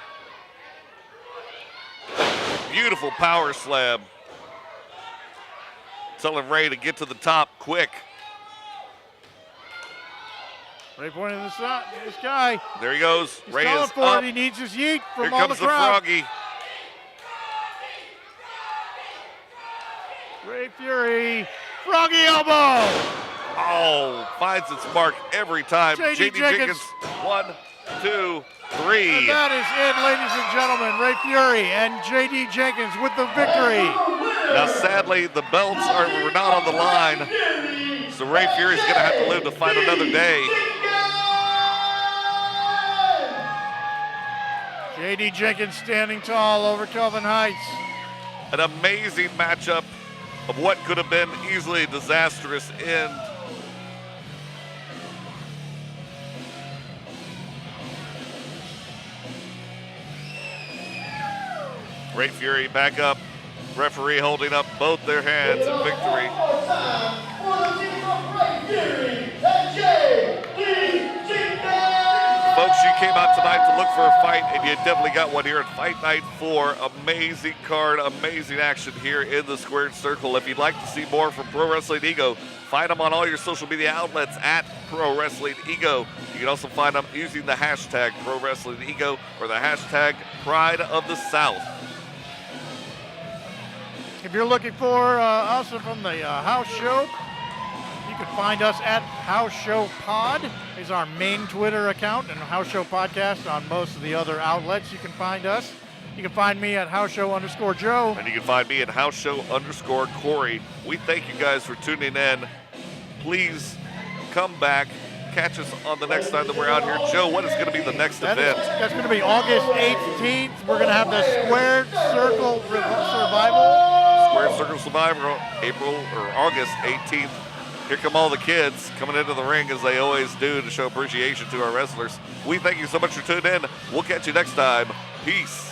Beautiful power slam. Telling Ray to get to the top quick. Ray pointing to the sky. There he goes. He's Ray going is for up. it. He needs his yeet from Here all comes the the crowd. Froggy. Ray Fury. Froggy elbow. Oh, finds its mark every time. J.D. JD Jenkins. 1, 2, 3. And that is it, ladies and gentlemen. Ray Fury and J.D. Jenkins with the victory. Now, sadly, the belts were not on the line, so Ray Fury's going to have to live to fight another day. J.D. Jenkins standing tall over Kelvin Heights. An amazing matchup of what could have been easily a disastrous end. Ray Fury back up. Referee holding up both their hands in victory. One more time for the team of Ray Fury and J.D. Jenkins. Folks, you came out tonight to look for a fight, and you definitely got one here at Fight Night 4. Amazing card, amazing action here in the Squared Circle. If you'd like to see more from Pro Wrestling Ego, find them on all your social media outlets at Pro Wrestling Ego. You can also find them using the hashtag Pro Wrestling Ego or the hashtag Pride of the South. If you're looking for us from the house show, you can find us at House Show Pod is our main Twitter account, and House Show Podcast on most of the other outlets. You can find us. You can find me at House Show_Joe. And you can find me at House Show_Corey. We thank you guys for tuning in. Please come back. Catch us on the next time that we're out here. Joe, what is going to be the next event? That's going to be August 18th. We're going to have the Squared Circle Survival. Square Circle Survivor, August 18th. Here come all the kids coming into the ring as they always do to show appreciation to our wrestlers. We thank you so much for tuning in. We'll catch you next time. Peace.